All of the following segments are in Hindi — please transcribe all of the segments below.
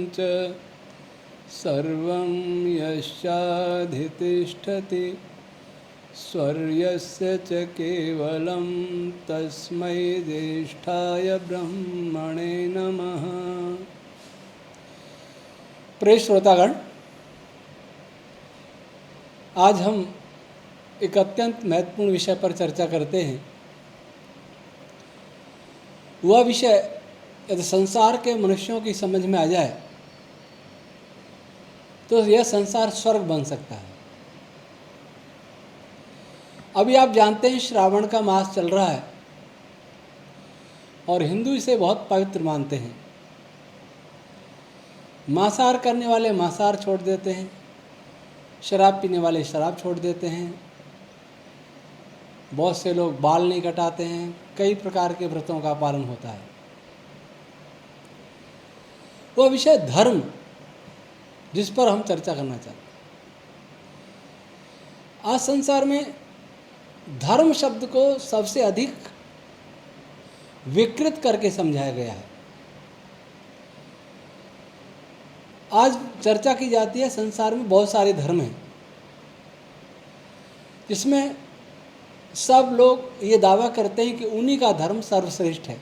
च सर्वं यश्चाधितिष्ठति स्वर्यस्य च केवलं तस्मै ज्येष्ठाय ब्रह्मणे नमः। प्रिय श्रोतागण, आज हम एक अत्यंत महत्वपूर्ण विषय पर चर्चा करते हैं। वह विषय यदि संसार के मनुष्यों की समझ में आ जाए तो यह संसार स्वर्ग बन सकता है। अभी आप जानते हैं श्रावण का मास चल रहा है और हिंदू इसे बहुत पवित्र मानते हैं। मांसाहार करने वाले मांसाहार छोड़ देते हैं, शराब पीने वाले शराब छोड़ देते हैं, बहुत से लोग बाल नहीं कटाते हैं, कई प्रकार के व्रतों का पालन होता है। वह विषय धर्म जिस पर हम चर्चा करना चाहते हैं। आज संसार में धर्म शब्द को सबसे अधिक विकृत करके समझाया गया है। आज चर्चा की जाती है संसार में बहुत सारे धर्म हैं, जिसमें सब लोग ये दावा करते हैं कि उन्हीं का धर्म सर्वश्रेष्ठ है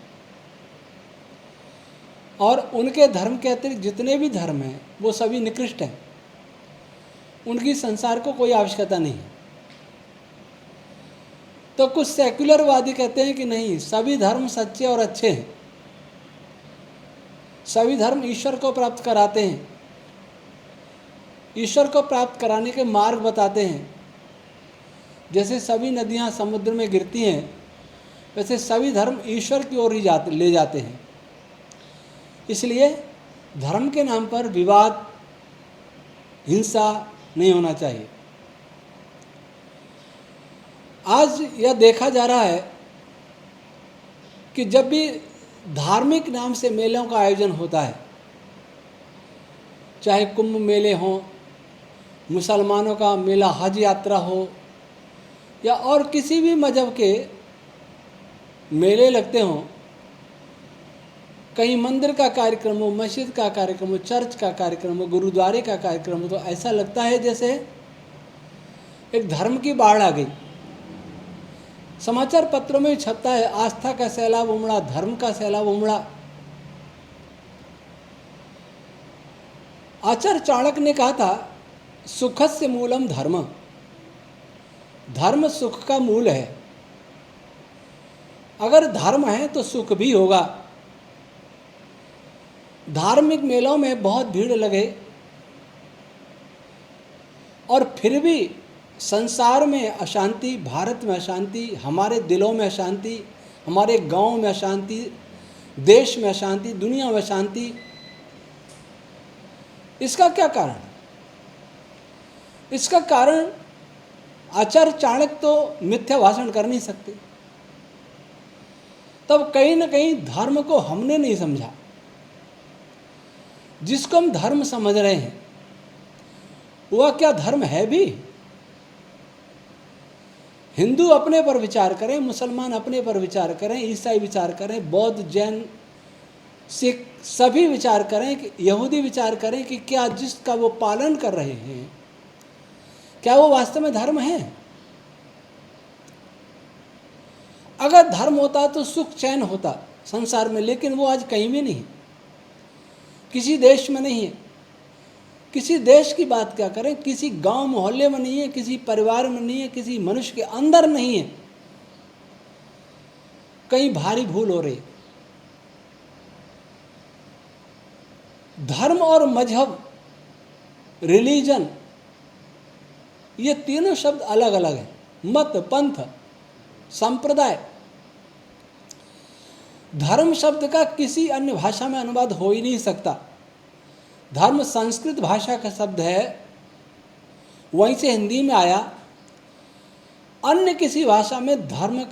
और उनके धर्म के अतिरिक्त जितने भी धर्म हैं वो सभी निकृष्ट हैं। उनकी संसार को कोई आवश्यकता नहीं है। तो कुछ सेक्युलरवादी कहते हैं कि नहीं, सभी धर्म सच्चे और अच्छे हैं, सभी धर्म ईश्वर को प्राप्त कराते हैं, ईश्वर को प्राप्त कराने के मार्ग बताते हैं। जैसे सभी नदियाँ समुद्र में गिरती हैं, वैसे सभी धर्म ईश्वर की ओर ही ले जाते हैं। इसलिए धर्म के नाम पर विवाद, हिंसा नहीं होना चाहिए। आज यह देखा जा रहा है कि जब भी धार्मिक नाम से मेलों का आयोजन होता है, चाहे कुंभ मेले हों, मुसलमानों का मेला हज यात्रा हो या और किसी भी मजहब के मेले लगते हों, कहीं मंदिर का कार्यक्रम हो, मस्जिद का कार्यक्रम हो, चर्च का कार्यक्रम हो, गुरुद्वारे का कार्यक्रम हो, तो ऐसा लगता है जैसे एक धर्म की बाढ़ आ गई। समाचार पत्रों में छपता है, आस्था का सैलाब उमड़ा, धर्म का सैलाब उमड़ा। आचार्य चाणक्य ने कहा था, सुखस्य मूलम धर्म, धर्म सुख का मूल है। अगर धर्म है तो सुख भी होगा। धार्मिक मेलों में बहुत भीड़ लगे और फिर भी संसार में अशांति, भारत में अशांति, हमारे दिलों में अशांति, हमारे गांव में अशांति, देश में अशांति, दुनिया में अशांति। इसका क्या कारण? इसका कारण आचार्य चाणक्य तो मिथ्या भाषण कर नहीं सकते। तब कहीं ना कहीं धर्म को हमने नहीं समझा। जिसको हम धर्म समझ रहे हैं वह क्या धर्म है भी? हिंदू अपने पर विचार करें, मुसलमान अपने पर विचार करें, ईसाई विचार करें, बौद्ध, जैन, सिख सभी विचार करें, कि यहूदी विचार करें कि क्या जिसका वो पालन कर रहे हैं क्या वो वास्तव में धर्म है? अगर धर्म होता तो सुख चैन होता संसार में, लेकिन वो आज कहीं भी नहीं, किसी देश में नहीं है। किसी देश की बात क्या करें, किसी गांव मोहल्ले में नहीं है, किसी परिवार में नहीं है, किसी मनुष्य के अंदर नहीं है। कहीं भारी भूल हो रही। धर्म और मजहब, रिलीजन, ये तीनों शब्द अलग अलग हैं। मत, पंथ, संप्रदाय। धर्म शब्द का किसी अन्य भाषा में अनुवाद हो ही नहीं सकता। धर्म संस्कृत भाषा का शब्द है, वहीं से हिंदी में आया। अन्य किसी भाषा में धर्म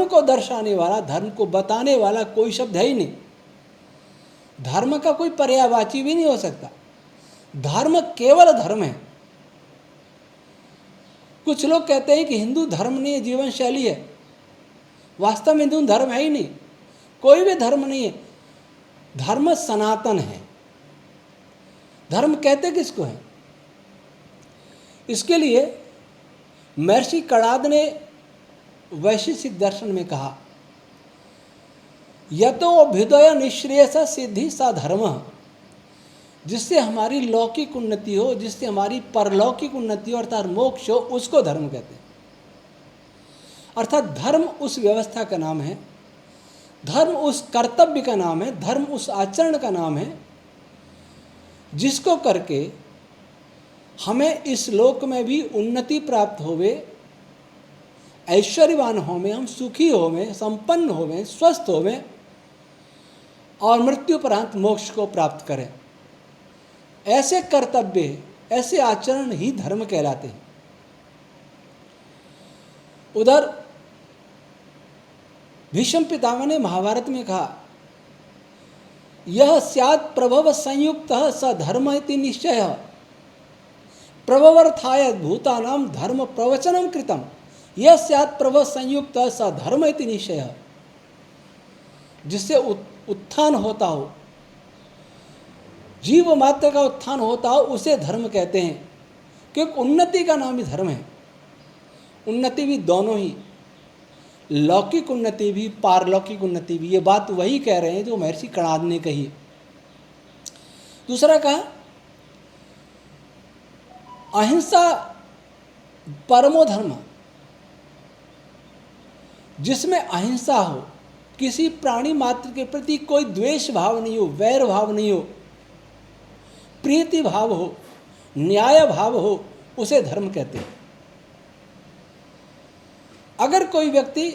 को दर्शाने वाला, धर्म को बताने वाला कोई शब्द है ही नहीं। धर्म का कोई पर्यायवाची भी नहीं हो सकता। धर्म केवल धर्म है। कुछ लोग कहते हैं कि हिंदू धर्म नहीं, जीवन शैली है। वास्तव में हिंदू धर्म है ही नहीं, कोई भी धर्म नहीं है। धर्म सनातन है। धर्म कहते किसको है? इसके लिए महर्षि कणाद ने वैशेषिक दर्शन में कहा, यतो अभ्युदय निःश्रेयस सिद्धि सा धर्म, जिससे हमारी लौकिक उन्नति हो, जिससे हमारी परलौकिक उन्नति हो अर्थात मोक्ष हो, उसको धर्म कहते हैं। अर्थात धर्म उस व्यवस्था का नाम है, धर्म उस कर्तव्य का नाम है, धर्म उस आचरण का नाम है जिसको करके हमें इस लोक में भी उन्नति प्राप्त होवे, ऐश्वर्यवान होवें, हम सुखी होवें, संपन्न होवें, स्वस्थ होवें और मृत्युपरांत मोक्ष को प्राप्त करें। ऐसे कर्तव्य, ऐसे आचरण ही धर्म कहलाते हैं। उधर भीष्म पितामह ने महाभारत में कहा, यह स्यात् प्रभव संयुक्त स धर्म इति निश्चय, प्रभवर्थाय भूतानां धर्म प्रवचनम कृतम, यह स्यात् प्रभव संयुक्त स धर्म इति निश्चय। जिससे उत्थान होता हो, जीव मात्र का उत्थान होता हो, उसे धर्म कहते हैं। क्योंकि उन्नति का नाम ही धर्म है। उन्नति भी दोनों ही, लौकिक उन्नति भी, पारलौकिक उन्नति भी। ये बात वही कह रहे हैं जो महर्षि कणाद ने कही। दूसरा कहा, अहिंसा परमो धर्म, जिसमें अहिंसा हो, किसी प्राणी मात्र के प्रति कोई द्वेष भाव नहीं हो, वैर भाव नहीं हो, प्रीति भाव हो, न्याय भाव हो, उसे धर्म कहते हैं। अगर कोई व्यक्ति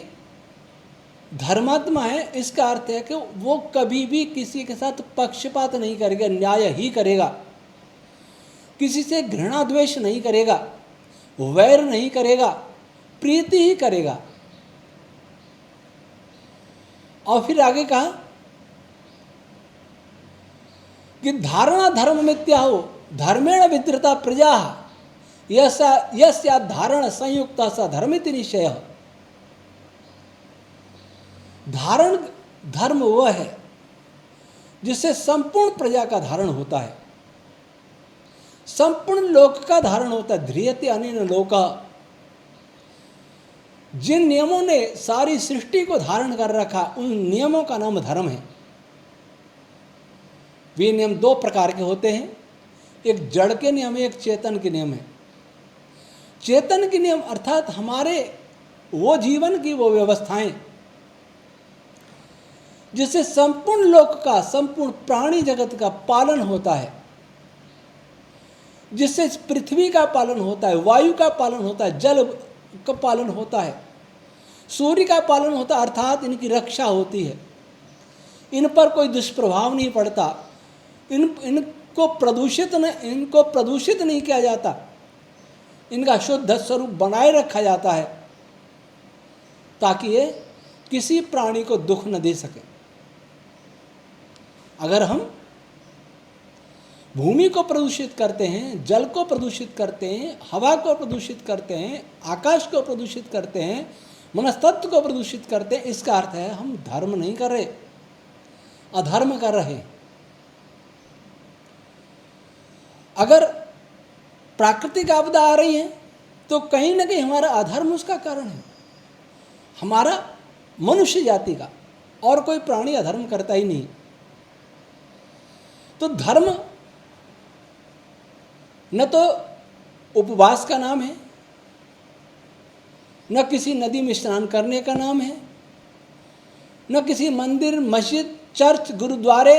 धर्मात्मा है, इसका अर्थ है कि वो कभी भी किसी के साथ पक्षपात नहीं करेगा, न्याय ही करेगा, किसी से घृणा द्वेष नहीं करेगा, वैर नहीं करेगा, प्रीति ही करेगा। और फिर आगे कहा कि धारणा धर्म मिथ्या हो, धर्मेण विद्रता प्रजा, यस्या धारण संयुक्त स धर्मिति निश्चय। धारण धर्म वह है जिससे संपूर्ण प्रजा का धारण होता है, संपूर्ण लोक का धारण होता है। ध्रियते अनेन लोका, जिन नियमों ने सारी सृष्टि को धारण कर रखा, उन नियमों का नाम धर्म है। वे नियम दो प्रकार के होते हैं, एक जड़ के नियम है, एक चेतन के नियम है। चेतन के नियम अर्थात हमारे वो जीवन की वो व्यवस्थाएं जिससे संपूर्ण लोक का, संपूर्ण प्राणी जगत का पालन होता है, जिससे पृथ्वी का पालन होता है, वायु का पालन होता है, जल का पालन होता है, सूर्य का पालन होता है, अर्थात इनकी रक्षा होती है, इन पर कोई दुष्प्रभाव नहीं पड़ता, इनको प्रदूषित नहीं किया जाता, इनका शुद्ध स्वरूप बनाए रखा जाता है ताकि ये किसी प्राणी को दुख न दे सके। अगर हम भूमि को प्रदूषित करते हैं, जल को प्रदूषित करते हैं, हवा को प्रदूषित करते हैं, आकाश को प्रदूषित करते हैं, मनस्तत्व को प्रदूषित करते हैं, इसका अर्थ है हम धर्म नहीं कर रहे, अधर्म कर रहे। अगर प्राकृतिक आपदा आ रही है तो कहीं ना कहीं हमारा अधर्म उसका कारण है, हमारा मनुष्य जाति का, और कोई प्राणी अधर्म करता ही नहीं। तो धर्म न तो उपवास का नाम है, न किसी नदी में स्नान करने का नाम है, न किसी मंदिर, मस्जिद, चर्च, गुरुद्वारे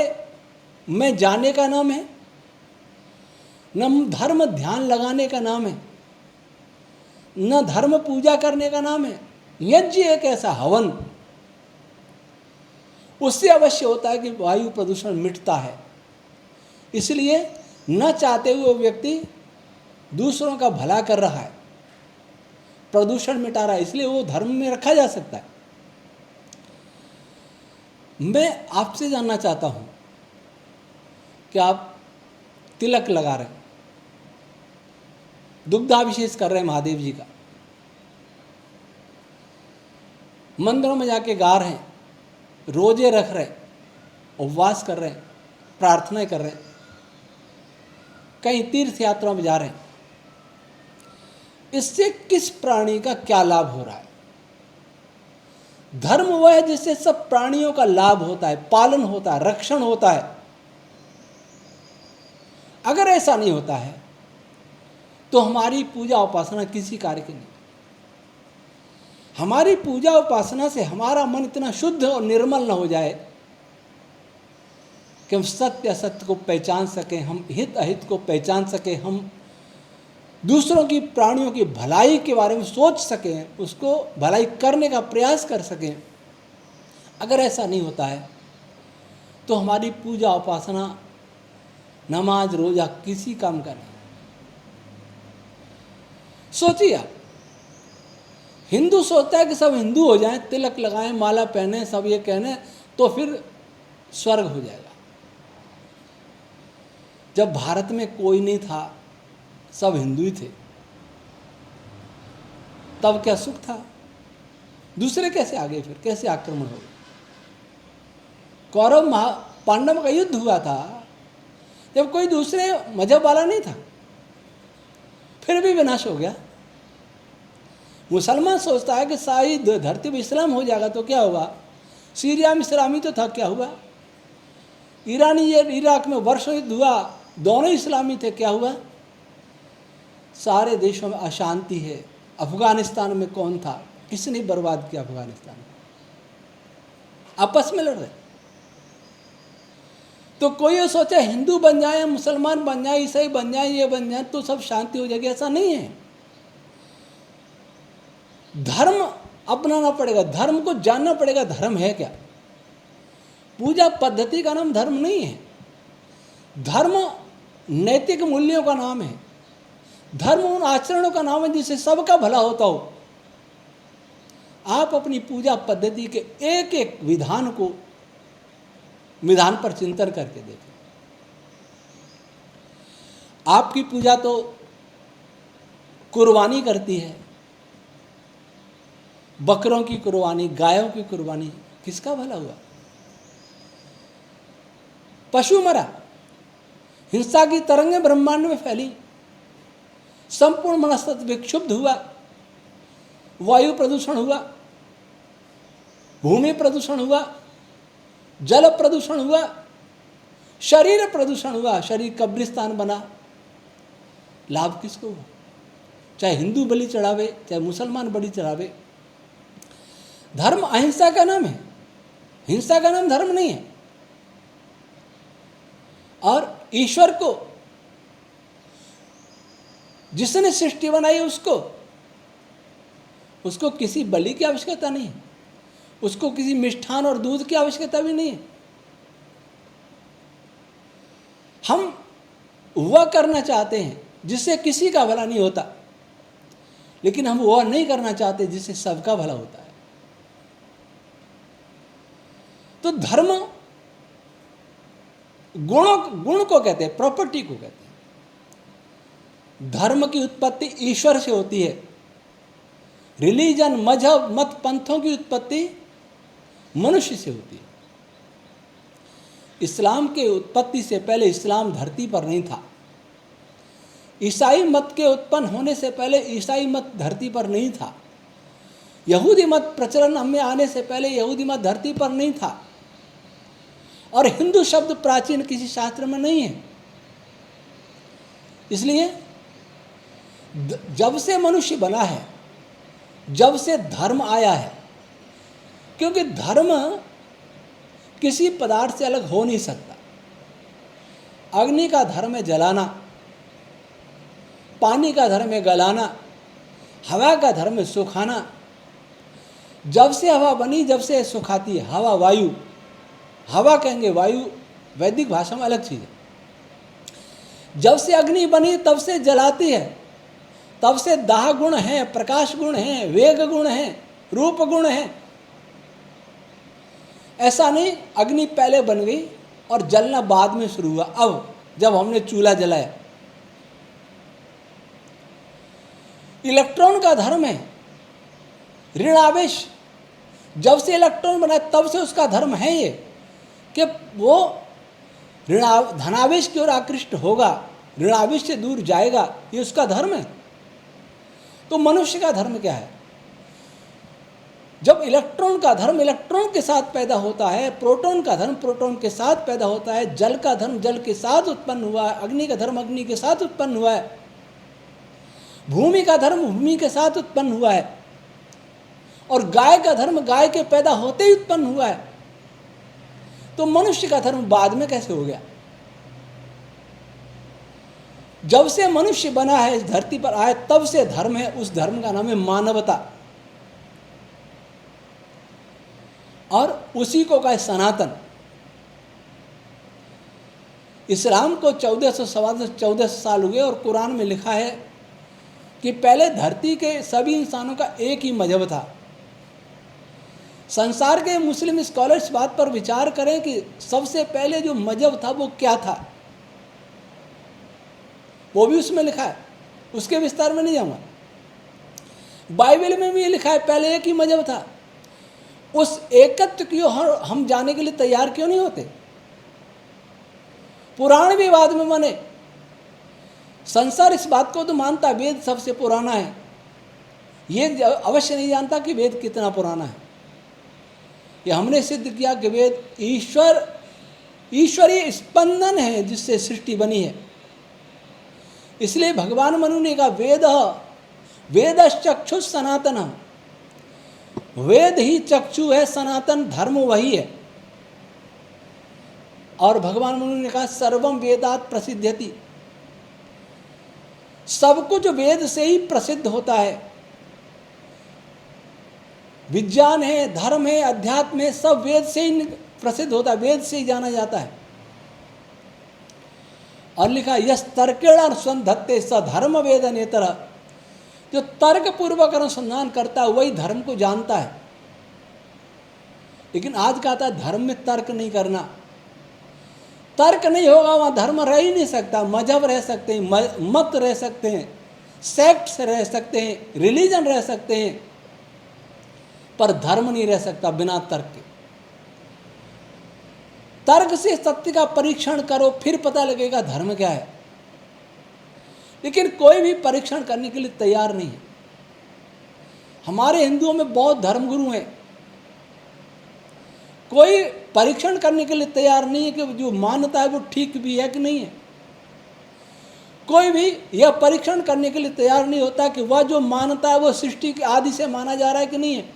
में जाने का नाम है, न धर्म ध्यान लगाने का नाम है, न धर्म पूजा करने का नाम है। यज्ञ एक ऐसा हवन, उससे अवश्य होता है कि वायु प्रदूषण मिटता है। इसलिए न चाहते हुए व्यक्ति दूसरों का भला कर रहा है, प्रदूषण मिटा रहा है, इसलिए वो धर्म में रखा जा सकता है। मैं आपसे जानना चाहता हूं कि आप तिलक लगा रहे हैं, दुग्धाभिषेक कर रहे हैं महादेव जी का, मंदिरों में जाके गा रहे हैं, रोजे रख रहे हैं, उपवास कर रहे हैं, प्रार्थनाएं कर रहे हैं, कहीं तीर्थ यात्राओं में जा रहे हैं, इससे किस प्राणी का क्या लाभ हो रहा है? धर्म वह है जिससे सब प्राणियों का लाभ होता है, पालन होता है, रक्षण होता है। अगर ऐसा नहीं होता है तो हमारी पूजा उपासना किसी कार्य की नहीं। हमारी पूजा उपासना से हमारा मन इतना शुद्ध और निर्मल न हो जाए कि हम सत्य असत्य को पहचान सकें, हम हित अहित को पहचान सकें, हम दूसरों की, प्राणियों की भलाई के बारे में सोच सकें, उसको भलाई करने का प्रयास कर सकें। अगर ऐसा नहीं होता है तो हमारी पूजा उपासना, नमाज रोजा किसी काम का नहीं। सोचिए आप, हिंदू सोचता है कि सब हिंदू हो जाएं, तिलक लगाएं, माला पहने, सब ये कहने तो फिर स्वर्ग हो जाएगा। जब भारत में कोई नहीं था, सब हिंदू ही थे, तब क्या सुख था? दूसरे कैसे आ गए? फिर कैसे आक्रमण हो गए? कौरव पांडव का युद्ध हुआ था जब कोई दूसरे मजहब वाला नहीं था, फिर भी विनाश हो गया। मुसलमान सोचता है कि सारी धरती पर इस्लाम हो जाएगा तो क्या होगा? सीरिया में इस्लामी तो था, क्या हुआ? ईरानी इराक में वर्षों युद्ध हुआ, दोनों इस्लामी थे, क्या हुआ? सारे देशों में अशांति है। अफगानिस्तान में कौन था? किसने बर्बाद किया अफगानिस्तान? आपस में लड़ रहे। तो कोई ये सोचे हिंदू बन जाए, मुसलमान बन जाए, ईसाई बन जाए, ये बन जाए तो सब शांति हो जाएगी, ऐसा नहीं है। धर्म अपनाना पड़ेगा, धर्म को जानना पड़ेगा। धर्म है क्या? पूजा पद्धति का नाम धर्म नहीं है। धर्म नैतिक मूल्यों का नाम है। धर्म उन आचरणों का नाम है जिससे सबका भला होता हो। आप अपनी पूजा पद्धति के एक एक विधान पर चिंतन करके देखें। आपकी पूजा तो कुर्बानी करती है, बकरों की कुर्बानी, गायों की कुर्बानी, किसका भला हुआ? पशु मरा, हिंसा की तरंगें ब्रह्मांड में फैली, संपूर्ण मनस्तत्व विक्षुब्ध हुआ, वायु प्रदूषण हुआ, भूमि प्रदूषण हुआ, जल प्रदूषण हुआ, शरीर प्रदूषण हुआ, शरीर कब्रिस्तान बना। लाभ किसको हुआ? चाहे हिंदू बलि चढ़ावे, चाहे मुसलमान बलि चढ़ावे। धर्म अहिंसा का नाम है, हिंसा का नाम धर्म नहीं है। और ईश्वर को, जिसने सृष्टि बनाई उसको किसी बलि की आवश्यकता नहीं है, उसको किसी मिष्ठान और दूध की आवश्यकता भी नहीं है। हम वह करना चाहते हैं जिससे किसी का भला नहीं होता, लेकिन हम वह नहीं करना चाहते जिससे सबका भला होता है। तो धर्म गुण को कहते हैं, प्रॉपर्टी को कहते हैं। धर्म की उत्पत्ति ईश्वर से होती है। रिलीजन, मजहब, मत, पंथों की उत्पत्ति मनुष्य से होती है। इस्लाम के उत्पत्ति से पहले इस्लाम धरती पर नहीं था। ईसाई मत के उत्पन्न होने से पहले ईसाई मत धरती पर नहीं था। यहूदी मत प्रचलन में आने से पहले यहूदी मत धरती पर नहीं था। और हिंदू शब्द प्राचीन किसी शास्त्र में नहीं है। इसलिए जब से मनुष्य बना है, जब से धर्म आया है, क्योंकि धर्म किसी पदार्थ से अलग हो नहीं सकता। अग्नि का धर्म है जलाना, पानी का धर्म है गलाना, हवा का धर्म है सुखाना। जब से हवा बनी, जब से सुखाती है। हवा, वायु, हवा कहेंगे, वायु वैदिक भाषा में अलग चीज़ है। जब से अग्नि बनी तब से जलाती है, तब से दाह गुण है, प्रकाश गुण है, वेग गुण है, रूप गुण है। ऐसा नहीं अग्नि पहले बन गई और जलना बाद में शुरू हुआ, अब जब हमने चूल्हा जलाया। इलेक्ट्रॉन का धर्म है ऋण आवेश। जब से इलेक्ट्रॉन बना तब से उसका धर्म है ये कि वो धनावेश की ओर आकृष्ट होगा, ऋणावेश से दूर जाएगा, ये उसका धर्म है। तो मनुष्य का धर्म क्या है? जब इलेक्ट्रॉन का धर्म इलेक्ट्रॉन के साथ पैदा होता है, प्रोटॉन का धर्म प्रोटॉन के साथ पैदा होता है, जल का धर्म जल के साथ उत्पन्न हुआ है, अग्नि का धर्म अग्नि के साथ उत्पन्न हुआ है, भूमि का धर्म भूमि के साथ उत्पन्न हुआ है, और गाय का धर्म गाय के पैदा होते ही उत्पन्न हुआ है, तो मनुष्य का धर्म बाद में कैसे हो गया? जब से मनुष्य बना है, इस धरती पर आए, तब से धर्म है। उस धर्म का नाम है मानवता, और उसी को कहा सनातन। इस्लाम को 1400 साल हुए, और कुरान में लिखा है कि पहले धरती के सभी इंसानों का एक ही मजहब था। संसार के मुस्लिम स्कॉलर्स बात पर विचार करें कि सबसे पहले जो मजहब था वो क्या था, वो भी उसमें लिखा है, उसके विस्तार में नहीं जाऊंगा। बाइबल में भी लिखा है पहले एक ही मजहब था। उस एकत्व की ओर हम जाने के लिए तैयार क्यों नहीं होते? पुराण भी बाद में बने। संसार इस बात को तो मानता वेद सबसे पुराना है, ये अवश्य नहीं जानता कि वेद कितना पुराना है। ये हमने सिद्ध किया कि वेद ईश्वरीय स्पंदन है जिससे सृष्टि बनी है। इसलिए भगवान मनु ने कहा वेदश्चक्षु सनातनम, वेद ही चक्षु है, सनातन धर्म वही है। और भगवान मनु ने कहा सर्वम वेदात प्रसिद्ध्यति, सब कुछ वेद से ही प्रसिद्ध होता है। विज्ञान है, धर्म है, अध्यात्म है, सब वेद से ही प्रसिद्ध होता है, वेद से ही जाना जाता है। और लिखा यस तर्केण अनुसंधत्ते स धर्म वेद नेतर, जो तर्क पूर्वक अनुसंधान करता है वही धर्म को जानता है। लेकिन आज कहता है धर्म में तर्क नहीं करना। तर्क नहीं होगा वहाँ धर्म रह ही नहीं सकता। मजहब रह सकते हैं, मत रह सकते हैं, सेक्ट्स रह सकते हैं, रिलीजन रह सकते हैं, पर धर्म नहीं रह सकता बिना तर्क के। तर्क से सत्य का परीक्षण करो, फिर पता लगेगा धर्म क्या है। लेकिन कोई भी परीक्षण करने के लिए तैयार नहीं है। हमारे हिंदुओं में बहुत धर्मगुरु हैं, कोई परीक्षण करने के लिए तैयार नहीं है कि जो मानता है वो ठीक भी है कि नहीं है। कोई भी यह परीक्षण करने के लिए तैयार नहीं होता कि वह जो मानता है वो सृष्टि के आदि से माना जा रहा है कि नहीं है।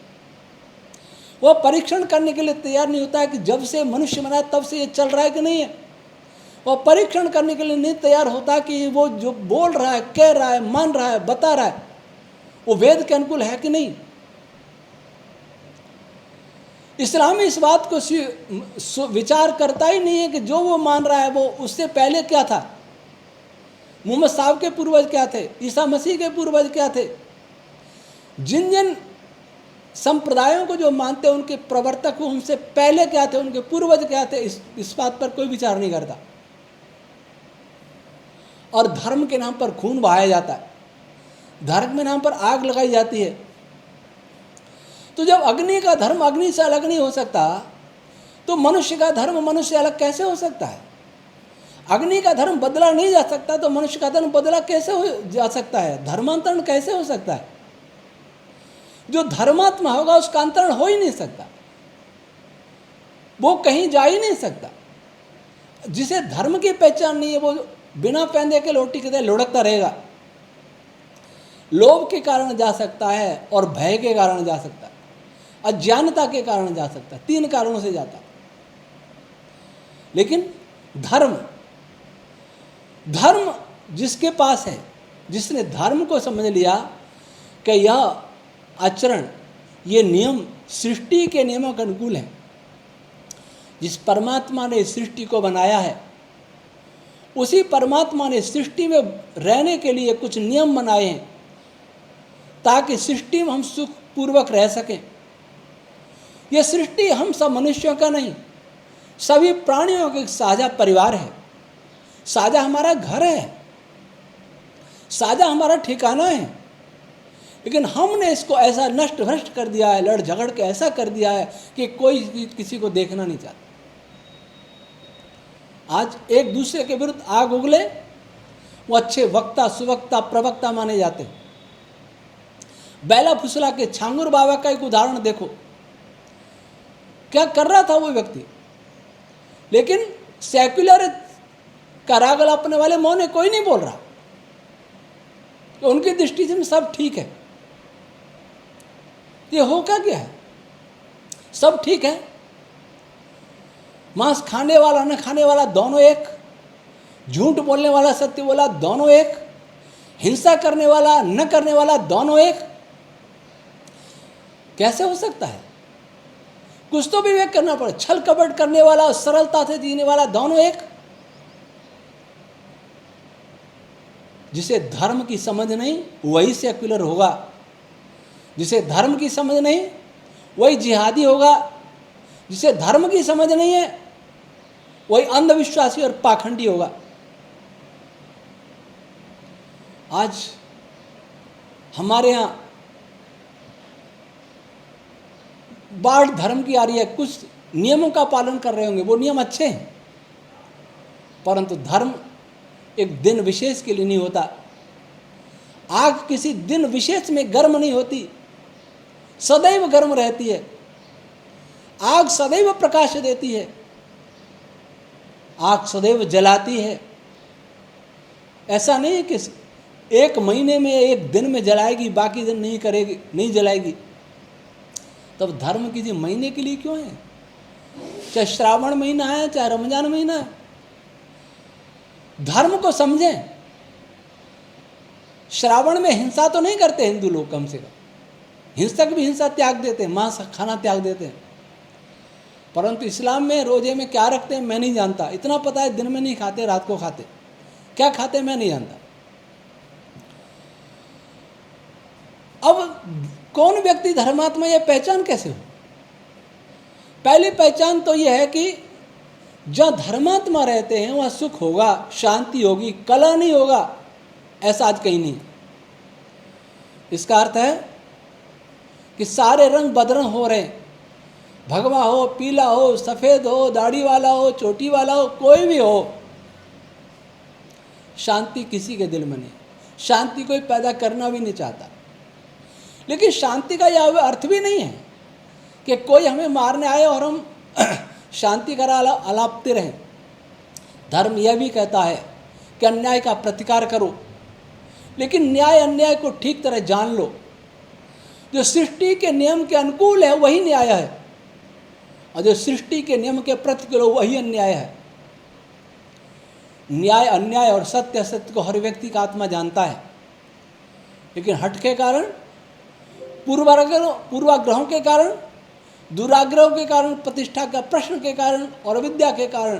वह परीक्षण करने के लिए तैयार नहीं होता है कि जब से मनुष्य बना तब से ये चल रहा है कि नहीं है। वह परीक्षण करने के लिए नहीं तैयार होता कि वो जो बोल रहा है, कह रहा है, मान रहा है, बता रहा है, वो वेद के अनुकूल है कि नहीं। इस्लाम इस बात को विचार करता ही नहीं है कि जो वो मान रहा है वो उससे पहले क्या था। मोहम्मद साहब के पूर्वज क्या थे, ईसा मसीह के पूर्वज क्या थे, जिन जिन संप्रदायों को जो मानते हैं उनके प्रवर्तक वो उनसे पहले क्या थे, उनके पूर्वज क्या थे, इस बात पर कोई विचार नहीं करता। और धर्म के नाम पर खून बहाया जाता है, धर्म के नाम पर आग लगाई जाती है। तो जब अग्नि का धर्म अग्नि से अलग नहीं हो सकता, तो मनुष्य का धर्म मनुष्य से अलग कैसे हो सकता है। अग्नि का धर्म बदला नहीं जा सकता, तो मनुष्य का धर्म बदला कैसे हो जा सकता है, धर्मांतरण कैसे हो सकता है। जो धर्मात्मा होगा उसका अंतरण हो ही नहीं सकता, वो कहीं जा ही नहीं सकता। जिसे धर्म की पहचान नहीं है वो बिना पहने के लोटी के लुढ़कता रहेगा। लोभ के कारण जा सकता है, और भय के कारण जा सकता है, अज्ञानता के कारण जा सकता है, 3 कारणों से जाता है। लेकिन धर्म जिसके पास है, जिसने धर्म को समझ लिया कि यह आचरण, ये नियम सृष्टि के नियमों के अनुकूल है, जिस परमात्मा ने सृष्टि को बनाया है उसी परमात्मा ने सृष्टि में रहने के लिए कुछ नियम बनाए हैं ताकि सृष्टि में हम सुखपूर्वक रह सकें। यह सृष्टि हम सब मनुष्यों का नहीं, सभी प्राणियों का एक साझा परिवार है, साझा हमारा घर है, साझा हमारा ठिकाना है। लेकिन हमने इसको ऐसा नष्ट भ्रष्ट कर दिया है, लड़ झगड़ के ऐसा कर दिया है कि कोई किसी को देखना नहीं चाहता। आज एक दूसरे के विरुद्ध आग उगले, वो अच्छे वक्ता, सुवक्ता, प्रवक्ता माने जाते हैं। बैला फुसला के छांगुर बाबा का एक उदाहरण देखो, क्या कर रहा था वो व्यक्ति, लेकिन सेक्युलर का राग अपने वाले मौन है, कोई नहीं बोल रहा, तो उनकी दृष्टि से सब ठीक है। ये हो क्या गया है? सब ठीक है, मांस खाने वाला न खाने वाला दोनों एक, झूठ बोलने वाला सत्य बोला दोनों एक, हिंसा करने वाला न करने वाला दोनों एक। कैसे हो सकता है? कुछ तो विवेक करना पड़े। छल कपट करने वाला और सरलता से जीने वाला दोनों एक। जिसे धर्म की समझ नहीं वही सेक्युलर होगा, जिसे धर्म की समझ नहीं वही जिहादी होगा, जिसे धर्म की समझ नहीं है वही अंधविश्वासी और पाखंडी होगा। आज हमारे यहाँ बाढ़ धर्म की आ रही है, कुछ नियमों का पालन कर रहे होंगे, वो नियम अच्छे हैं, परंतु धर्म एक दिन विशेष के लिए नहीं होता। आग किसी दिन विशेष में गर्म नहीं होती, सदैव गर्म रहती है। आग सदैव प्रकाश देती है, आग सदैव जलाती है। ऐसा नहीं है कि एक महीने में एक दिन में जलाएगी, बाकी दिन नहीं करेगी, नहीं जलाएगी। तब धर्म किसी महीने के लिए क्यों है? चाहे श्रावण महीना है, चाहे रमजान महीना है, धर्म को समझें। श्रावण में हिंसा तो नहीं करते हिंदू लोग, कम से कम हिंसक भी हिंसा त्याग देते हैं, मांस खाना त्याग देते हैं, परंतु इस्लाम में रोजे में क्या रखते हैं मैं नहीं जानता। इतना पता है दिन में नहीं खाते, रात को खाते, क्या खाते मैं नहीं जानता। अब कौन व्यक्ति धर्मात्मा, यह पहचान कैसे हो? पहली पहचान तो यह है कि जहाँ धर्मात्मा रहते हैं वहाँ सुख होगा, शांति होगी, कलह नहीं होगा। ऐसा आज कहीं नहीं। इसका अर्थ है कि सारे रंग बदरंग हो रहे हैं, भगवा हो, पीला हो, सफ़ेद हो, दाढ़ी वाला हो, चोटी वाला हो, कोई भी हो, शांति किसी के दिल में नहीं। शांति कोई पैदा करना भी नहीं चाहता। लेकिन शांति का यह अर्थ भी नहीं है कि कोई हमें मारने आए और हम शांति का अलापते रहें। धर्म यह भी कहता है कि अन्याय का प्रतिकार करो, लेकिन न्याय अन्याय को ठीक तरह जान लो। जो सृष्टि के नियम के अनुकूल है वही न्याय है, और जो सृष्टि के नियम के प्रतिकूल वही अन्याय है। न्याय अन्याय और सत्य असत्य को हर व्यक्ति का आत्मा जानता है, लेकिन हट के कारण, पूर्वाग्रहों के कारण, दुराग्रहों के कारण, प्रतिष्ठा का प्रश्न के कारण और अविद्या के कारण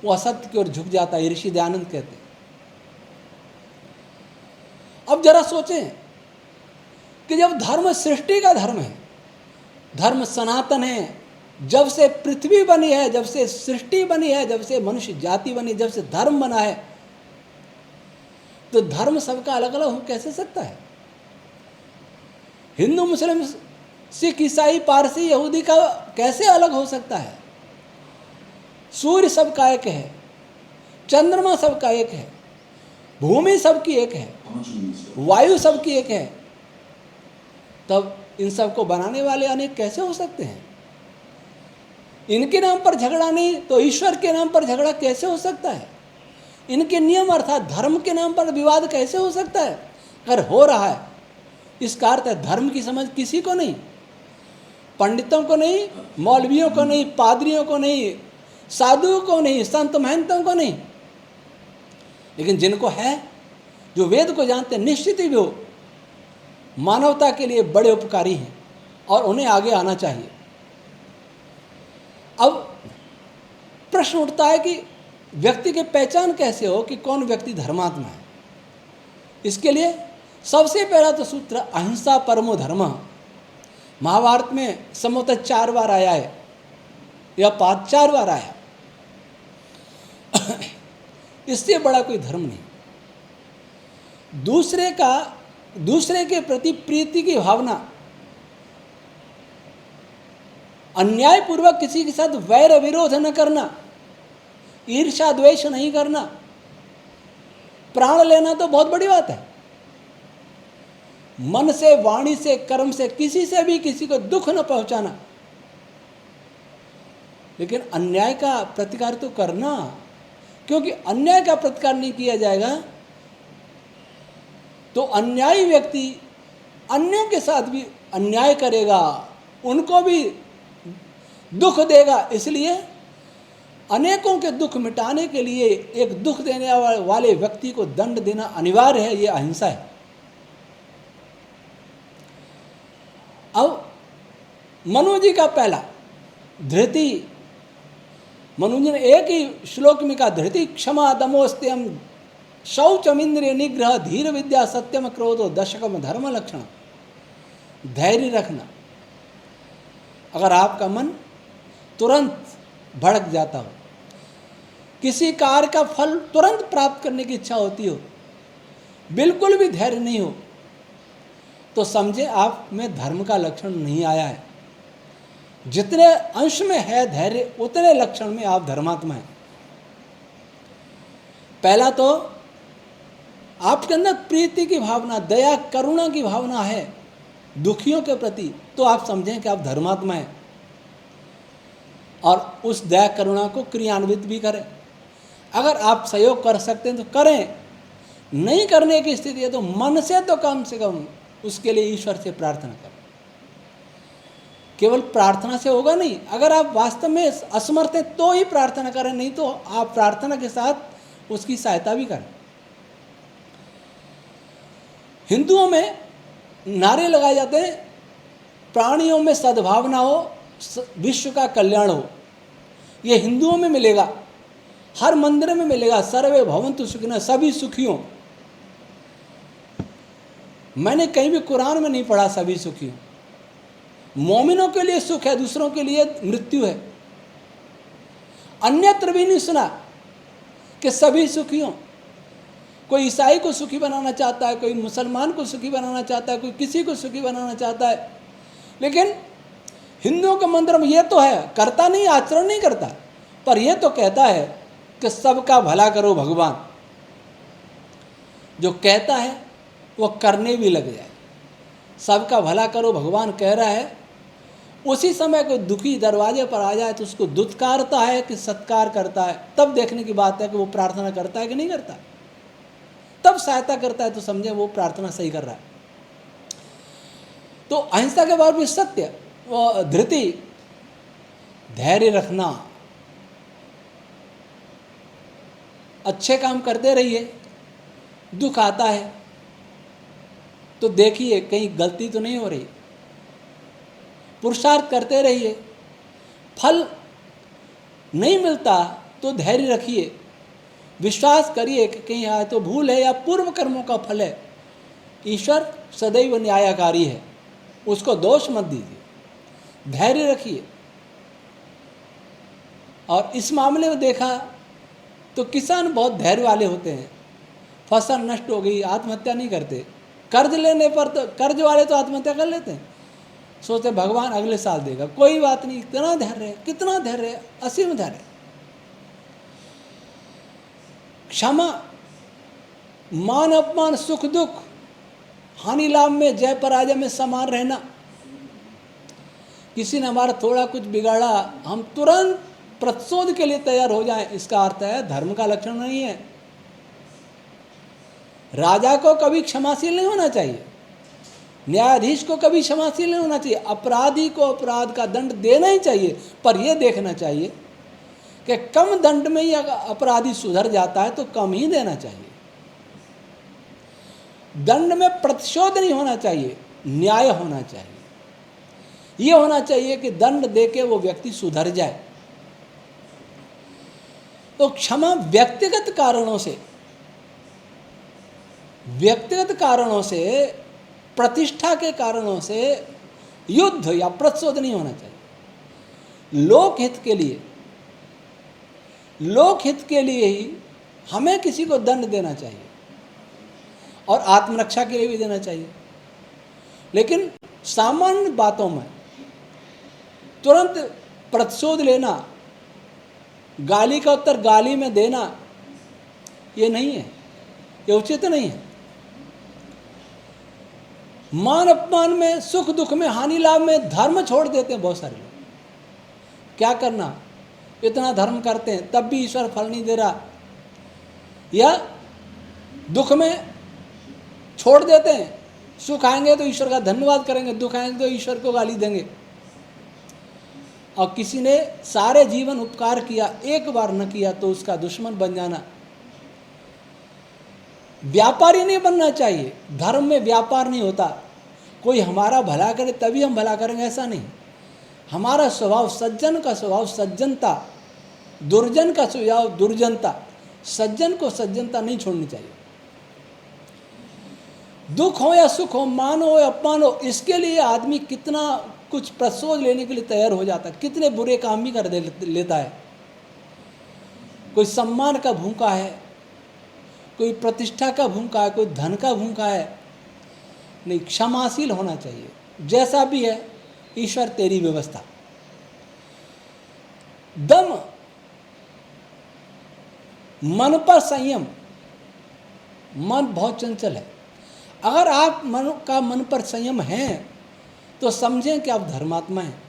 वो असत्य की ओर झुक जाता है। ऋषि दयानंद कहते हैं। अब जरा सोचें कि जब धर्म सृष्टि का धर्म है, धर्म सनातन है, जब से पृथ्वी बनी है, जब से सृष्टि बनी है, जब से मनुष्य जाति बनी, जब से धर्म बना है, तो धर्म सबका अलग अलग हो कैसे सकता है? हिंदू, मुस्लिम, सिख, ईसाई, पारसी, यहूदी का कैसे अलग हो सकता है? सूर्य सबका एक है, चंद्रमा सबका एक है, भूमि सबकी एक है, वायु सबकी एक है, तब इन सबको बनाने वाले अनेक कैसे हो सकते हैं? इनके नाम पर झगड़ा नहीं तो ईश्वर के नाम पर झगड़ा कैसे हो सकता है? इनके नियम अर्थात धर्म के नाम पर विवाद कैसे हो सकता है? अगर हो रहा है, इसका अर्थ है धर्म की समझ किसी को नहीं, पंडितों को नहीं, मौलवियों को नहीं, पादरियों को नहीं, साधुओं को नहीं, संत महंतों को नहीं, लेकिन जिनको है, जो वेद को जानते हैं, निश्चित ही वो मानवता के लिए बड़े उपकारी हैं और उन्हें आगे आना चाहिए। अब प्रश्न उठता है कि व्यक्ति की पहचान कैसे हो कि कौन व्यक्ति धर्मात्मा है? इसके लिए सबसे पहला तो सूत्र अहिंसा परमो धर्म। महाभारत में संभवतः 4 बार आया है या 4 बार आया। इससे बड़ा कोई धर्म नहीं। दूसरे के प्रति प्रीति की भावना, अन्यायपूर्वक किसी के साथ वैर विरोध न करना, ईर्ष्या द्वेष नहीं करना, प्राण लेना तो बहुत बड़ी बात है। मन से, वाणी से, कर्म से किसी से भी किसी को दुख न पहुंचाना, लेकिन अन्याय का प्रतिकार तो करना, क्योंकि अन्याय का प्रतिकार नहीं किया जाएगा तो अन्यायी व्यक्ति अन्यों के साथ भी अन्याय करेगा, उनको भी दुख देगा। इसलिए अनेकों के दुख मिटाने के लिए एक दुख देने वाले व्यक्ति को दंड देना अनिवार्य है, ये अहिंसा है। अब मनु जी का पहला धृति, मनु जी ने एक ही श्लोक में कहा, धृति क्षमा दमोस्त्यम शौचम इंद्रिय निग्रह धीर विद्या सत्यम क्रोधो दशकम धर्म लक्षण। धैर्य रखना। अगर आपका मन तुरंत भड़क जाता हो, किसी कार्य का फल तुरंत प्राप्त करने की इच्छा होती हो, बिल्कुल भी धैर्य नहीं हो, तो समझे आप में धर्म का लक्षण नहीं आया है। जितने अंश में है धैर्य, उतने लक्षण में आप धर्मात्मा हैं। पहला तो आपके अंदर प्रीति की भावना, दया करुणा की भावना है दुखियों के प्रति, तो आप समझें कि आप धर्मात्मा हैं। और उस दया करुणा को क्रियान्वित भी करें। अगर आप सहयोग कर सकते हैं तो करें, नहीं करने की स्थिति है तो मन से तो कम से कम उसके लिए ईश्वर से प्रार्थना करें। केवल प्रार्थना से होगा नहीं, अगर आप वास्तव में असमर्थ हैं तो ही प्रार्थना करें, नहीं तो आप प्रार्थना के साथ उसकी सहायता भी करें। हिंदुओं में नारे लगाए जाते हैं, प्राणियों में सद्भावना हो, विश्व का कल्याण हो। ये हिंदुओं में मिलेगा, हर मंदिर में मिलेगा, सर्वे भवन्तु सुखिनः, सभी सुखी हों। मैंने कहीं भी कुरान में नहीं पढ़ा सभी सुखी हों। मोमिनों के लिए सुख है, दूसरों के लिए मृत्यु है। अन्यत्र भी नहीं सुना कि सभी सुखी हों। कोई ईसाई को सुखी बनाना चाहता है, कोई मुसलमान को सुखी बनाना चाहता है, कोई किसी को सुखी बनाना चाहता है, लेकिन हिंदुओं के मंदिर में ये तो है, करता नहीं, आचरण नहीं करता, पर यह तो कहता है कि सबका भला करो भगवान। जो कहता है वो करने भी लग जाए। सबका भला करो भगवान कह रहा है, उसी समय कोई दुखी दरवाजे पर आ जाए तो उसको दुत्कारता है कि सत्कार करता है, तब देखने की बात है कि वो प्रार्थना करता है कि नहीं करता। तब सहायता करता है तो समझे वो प्रार्थना सही कर रहा है। तो अहिंसा के बाद भी सत्य, वो धृति, धैर्य रखना, अच्छे काम करते रहिए। दुख आता है तो देखिए कहीं गलती तो नहीं हो रही, पुरुषार्थ करते रहिए। फल नहीं मिलता तो धैर्य रखिए, विश्वास करिए कि कहीं आए तो भूल है या पूर्व कर्मों का फल है। ईश्वर सदैव न्यायकारी है, उसको दोष मत दीजिए, धैर्य रखिए। और इस मामले में देखा तो किसान बहुत धैर्य वाले होते हैं। फसल नष्ट हो गई, आत्महत्या नहीं करते। कर्ज लेने पर तो कर्ज वाले तो आत्महत्या कर लेते हैं, सोचते भगवान अगले साल देगा, कोई बात नहीं। इतना धैर्य है, कितना धैर्य है, असीम धैर्य। क्षमा, मान अपमान, सुख दुख, हानि लाभ में, जय पराजय में समान रहना। किसी ने हमारा थोड़ा कुछ बिगाड़ा, हम तुरंत प्रतिशोध के लिए तैयार हो जाएं, इसका अर्थ है धर्म का लक्षण नहीं है। राजा को कभी क्षमाशील नहीं होना चाहिए, न्यायाधीश को कभी क्षमाशील नहीं होना चाहिए। अपराधी को अपराध का दंड देना ही चाहिए, पर यह देखना चाहिए कि कम दंड में ही अगर अपराधी सुधर जाता है तो कम ही देना चाहिए। दंड में प्रतिशोध नहीं होना चाहिए, न्याय होना चाहिए। यह होना चाहिए कि दंड देके वो व्यक्ति सुधर जाए। तो क्षमा व्यक्तिगत कारणों से, प्रतिष्ठा के कारणों से युद्ध या प्रतिशोध नहीं होना चाहिए। लोकहित के लिए ही हमें किसी को दंड देना चाहिए और आत्मरक्षा के लिए भी देना चाहिए। लेकिन सामान्य बातों में तुरंत प्रतिशोध लेना गाली का उत्तर गाली में देना ये नहीं है, ये उचित नहीं है। मान अपमान में, सुख दुख में, हानि लाभ में धर्म छोड़ देते हैं बहुत सारे लोग। क्या करना, इतना धर्म करते हैं तब भी ईश्वर फल नहीं दे रहा, या दुख में छोड़ देते हैं, सुख आएंगे तो ईश्वर का धन्यवाद करेंगे, दुख आएंगे तो ईश्वर को गाली देंगे। और किसी ने सारे जीवन उपकार किया, एक बार न किया तो उसका दुश्मन बन जाना। व्यापारी नहीं बनना चाहिए, धर्म में व्यापार नहीं होता। कोई हमारा भला करे तभी हम भला करेंगे ऐसा नहीं। हमारा स्वभाव, सज्जन का स्वभाव सज्जनता, दुर्जन का स्वभाव दुर्जनता। सज्जन को सज्जनता नहीं छोड़नी चाहिए। दुख हो या सुख हो, मान हो या अपमान हो, इसके लिए आदमी कितना कुछ प्रसोज लेने के लिए तैयार हो जाता है, कितने बुरे काम भी कर लेता है। कोई सम्मान का भूखा है, कोई प्रतिष्ठा का भूखा है, कोई धन का भूखा है। नहीं, क्षमाशील होना चाहिए, जैसा भी है ईश्वर तेरी व्यवस्था। दम, मन पर संयम। मन बहुत चंचल है। अगर आप मन पर संयम है तो समझें कि आप धर्मात्मा हैं।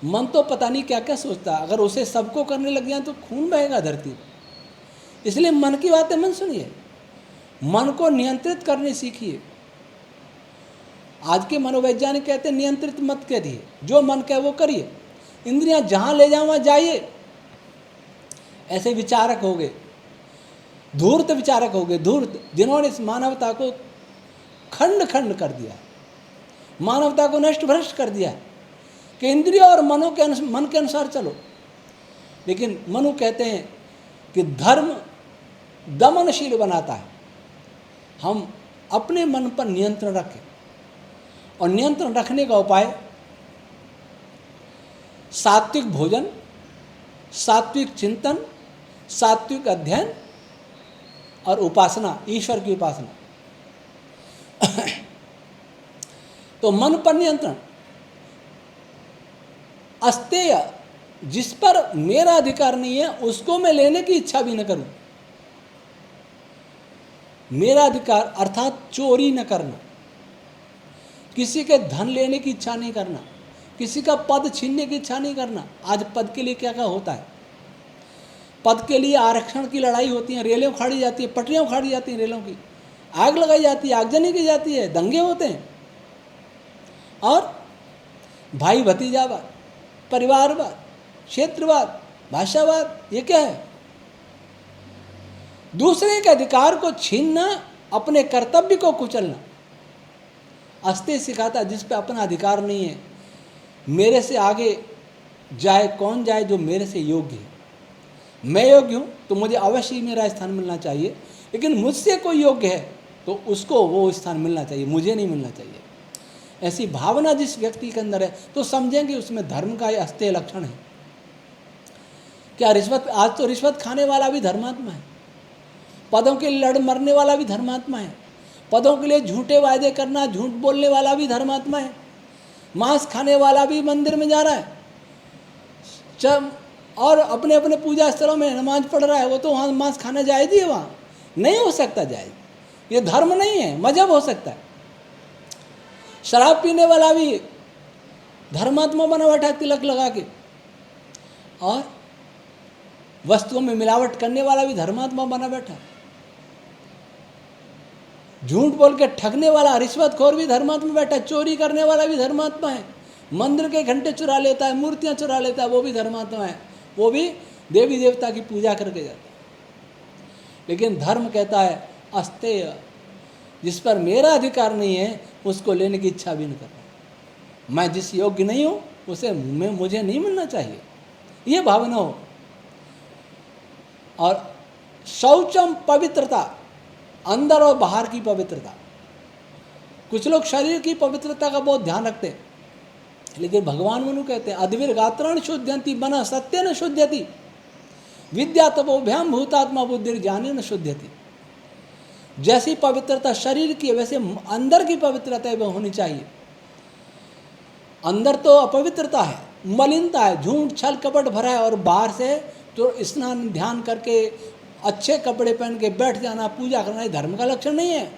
मन तो पता नहीं क्या क्या सोचता है, अगर उसे सबको करने लग जाए तो खून बहेगा धरती। इसलिए मन की बातें मन सुनिए, मन को नियंत्रित करने सीखिए। आज के मनोवैज्ञानिक कहते हैं नियंत्रित मत करिए, जो मन कहे वो करिए, इंद्रियां जहां ले जाओ वहां जाइए। ऐसे विचारक हो गए, धूर्त विचारक हो गए, धूर्त, जिन्होंने इस मानवता को खंड खंड कर दिया, मानवता को नष्ट भ्रष्ट कर दिया कि इंद्रियों और मन के अनुसार चलो। लेकिन मनु कहते हैं कि धर्म दमनशील बनाता है। हम अपने मन पर नियंत्रण रखें, और नियंत्रण रखने का उपाय सात्विक भोजन, सात्विक चिंतन, सात्विक अध्ययन और उपासना, ईश्वर की उपासना। तो मन पर नियंत्रण। अस्तेय, जिस पर मेरा अधिकार नहीं है उसको मैं लेने की इच्छा भी न करूं। मेरा अधिकार अर्थात चोरी न करना, किसी के धन लेने की इच्छा नहीं करना, किसी का पद छीनने की इच्छा नहीं करना। आज पद के लिए क्या क्या होता है, पद के लिए आरक्षण की लड़ाई होती है, रेलें उखाड़ी जाती है, पटरियां उखाड़ी जाती हैं, रेलों की आग लगाई जाती है, आगजनी की जाती है, दंगे होते हैं। और भाई भतीजावाद, परिवारवाद, क्षेत्रवाद, भाषावाद, ये क्या है? दूसरे के अधिकार को छीनना, अपने कर्तव्य को कुचलना। अस्ते सिखाता जिस पे अपना अधिकार नहीं है। मेरे से आगे जाए कौन जाए जो मेरे से योग्य है। मैं योग्य हूँ तो मुझे अवश्य ही मेरा स्थान मिलना चाहिए, लेकिन मुझसे कोई योग्य है तो उसको वो स्थान मिलना चाहिए, मुझे नहीं मिलना चाहिए। ऐसी भावना जिस व्यक्ति के अंदर है तो समझेंगे उसमें धर्म का यह अस्तेय लक्षण है। क्या रिश्वत, आज तो रिश्वत खाने वाला भी धर्मात्मा है, पदों के लिए लड़ मरने वाला भी धर्मात्मा है, पदों के लिए झूठे वायदे करना, झूठ बोलने वाला भी धर्मात्मा है, मांस खाने वाला भी मंदिर में जा रहा है और अपने अपने पूजा स्थलों में नमाज पढ़ रहा है, वो तो वहाँ मांस खाना जायज़ ही है, वहाँ नहीं हो सकता जायज़। ये धर्म नहीं है, मजहब हो सकता है। शराब पीने वाला भी धर्मात्मा बना बैठा है तिलक लगा के, और वस्तुओं में मिलावट करने वाला भी धर्मात्मा बना बैठा है। झूठ बोल के ठगने वाला रिश्वतखोर भी धर्मात्मा बैठा है, चोरी करने वाला भी धर्मात्मा है, मंदिर के घंटे चुरा लेता है, मूर्तियां चुरा लेता है, वो भी धर्मात्मा है, वो भी देवी देवता की पूजा करके जाता है। लेकिन धर्म कहता है अस्तेय, जिस पर मेरा अधिकार नहीं है उसको लेने की इच्छा भी नहीं करना। मैं जिस योग्य नहीं हूँ उसे मुझे नहीं मिलना चाहिए, ये भावना हो। और शौचम, पवित्रता, अंदर और बाहर की पवित्रता। कुछ लोग शरीर की पवित्रता का बहुत ध्यान रखते हैं, लेकिन भगवान मनु कहते हैं अद्विर्गात्राण शुद्ध्यंति मन सत्य न शुद्ध्यति विद्या तपोभ्याम भूतात्मा बुद्धि ज्ञाने न शुद्ध्यति। जैसी पवित्रता शरीर की वैसे अंदर की पवित्रता भी होनी चाहिए। अंदर तो अपवित्रता है, मलिनता है, झूठ छल कपट भरा है, और बाहर से तो स्नान ध्यान करके अच्छे कपड़े पहन के बैठ जाना, पूजा करना, ये धर्म का लक्षण नहीं है।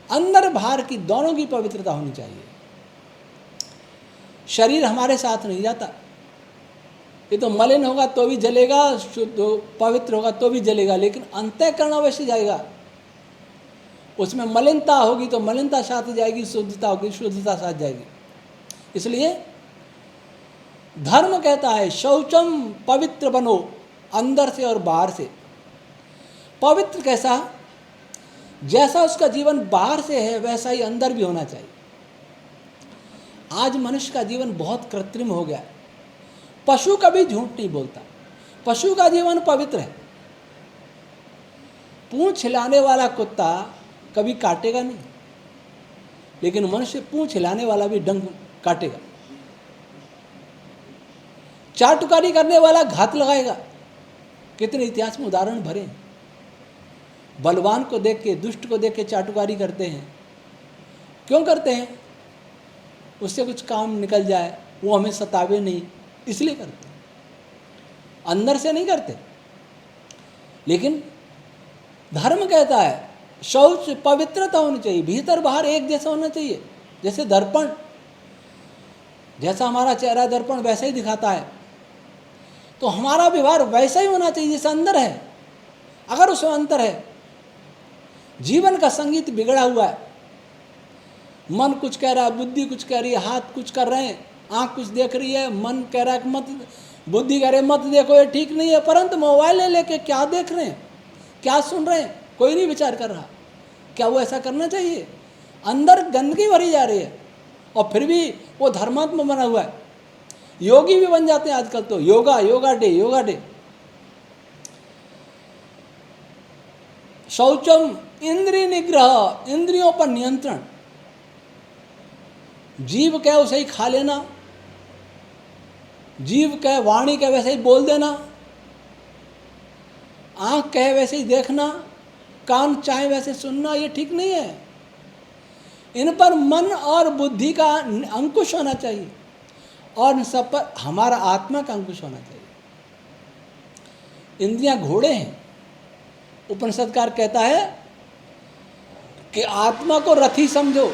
अंदर बाहर की दोनों की पवित्रता होनी चाहिए। शरीर हमारे साथ नहीं जाता, ये तो मलिन होगा तो भी जलेगा, शुद्ध पवित्र होगा तो भी जलेगा, लेकिन अंतःकरण अवश्य जाएगा। उसमें मलिनता होगी तो मलिनता साथ जाएगी, शुद्धता होगी शुद्धता साथ जाएगी। इसलिए धर्म कहता है शौचम पवित्र बनो, अंदर से और बाहर से। पवित्र कैसा? जैसा उसका जीवन बाहर से है वैसा ही अंदर भी होना चाहिए। आज मनुष्य का जीवन बहुत कृत्रिम हो गया है। पशु कभी झूठ नहीं बोलता, पशु का जीवन पवित्र है। पूंछ हिलाने वाला कुत्ता कभी काटेगा नहीं, लेकिन मनुष्य पूंछ हिलाने वाला भी डंक काटेगा। चाटुकारी करने वाला घात लगाएगा। कितने इतिहास में उदाहरण भरे हैं। बलवान को देख के, दुष्ट को देख के चाटुकारी करते हैं। क्यों करते हैं? उससे कुछ काम निकल जाए, वो हमें सतावे नहीं, इसलिए करते हैं, अंदर से नहीं करते। लेकिन धर्म कहता है शौच पवित्रता होनी चाहिए, भीतर बाहर एक जैसा होना चाहिए। जैसे दर्पण, जैसा हमारा चेहरा दर्पण वैसा ही दिखाता है, तो हमारा व्यवहार वैसा ही होना चाहिए जैसा अंदर है। अगर उसमें अंतर है, जीवन का संगीत बिगड़ा हुआ है, मन कुछ कह रहा है, बुद्धि कुछ कह रही है, हाथ कुछ कर रहे हैं, आँख कुछ देख रही है, मन कह रहा है कि मत, बुद्धि कह रही है मत देखो ये ठीक नहीं है, परंतु मोबाइल ले लेके क्या देख रहे हैं, क्या सुन रहे हैं, कोई नहीं विचार कर रहा। क्या वो ऐसा करना चाहिए? अंदर गंदगी भरी जा रही है और फिर भी वो धर्मात्मा बना हुआ है। योगी भी बन जाते हैं आजकल तो, योगा डे। शौचम इंद्रिय निग्रह, इंद्रियों पर नियंत्रण। जीव कहे उसे ही खा लेना, जीव कहे, वाणी कहे वैसे ही बोल देना, आंख कहे वैसे ही देखना, कान चाहे वैसे सुनना, ये ठीक नहीं है। इन पर मन और बुद्धि का अंकुश होना चाहिए और इन सब पर हमारा आत्मा का अंकुश होना चाहिए। इंद्रियां घोड़े हैं। उपनिषदकार कहता है कि आत्मा को रथी समझो,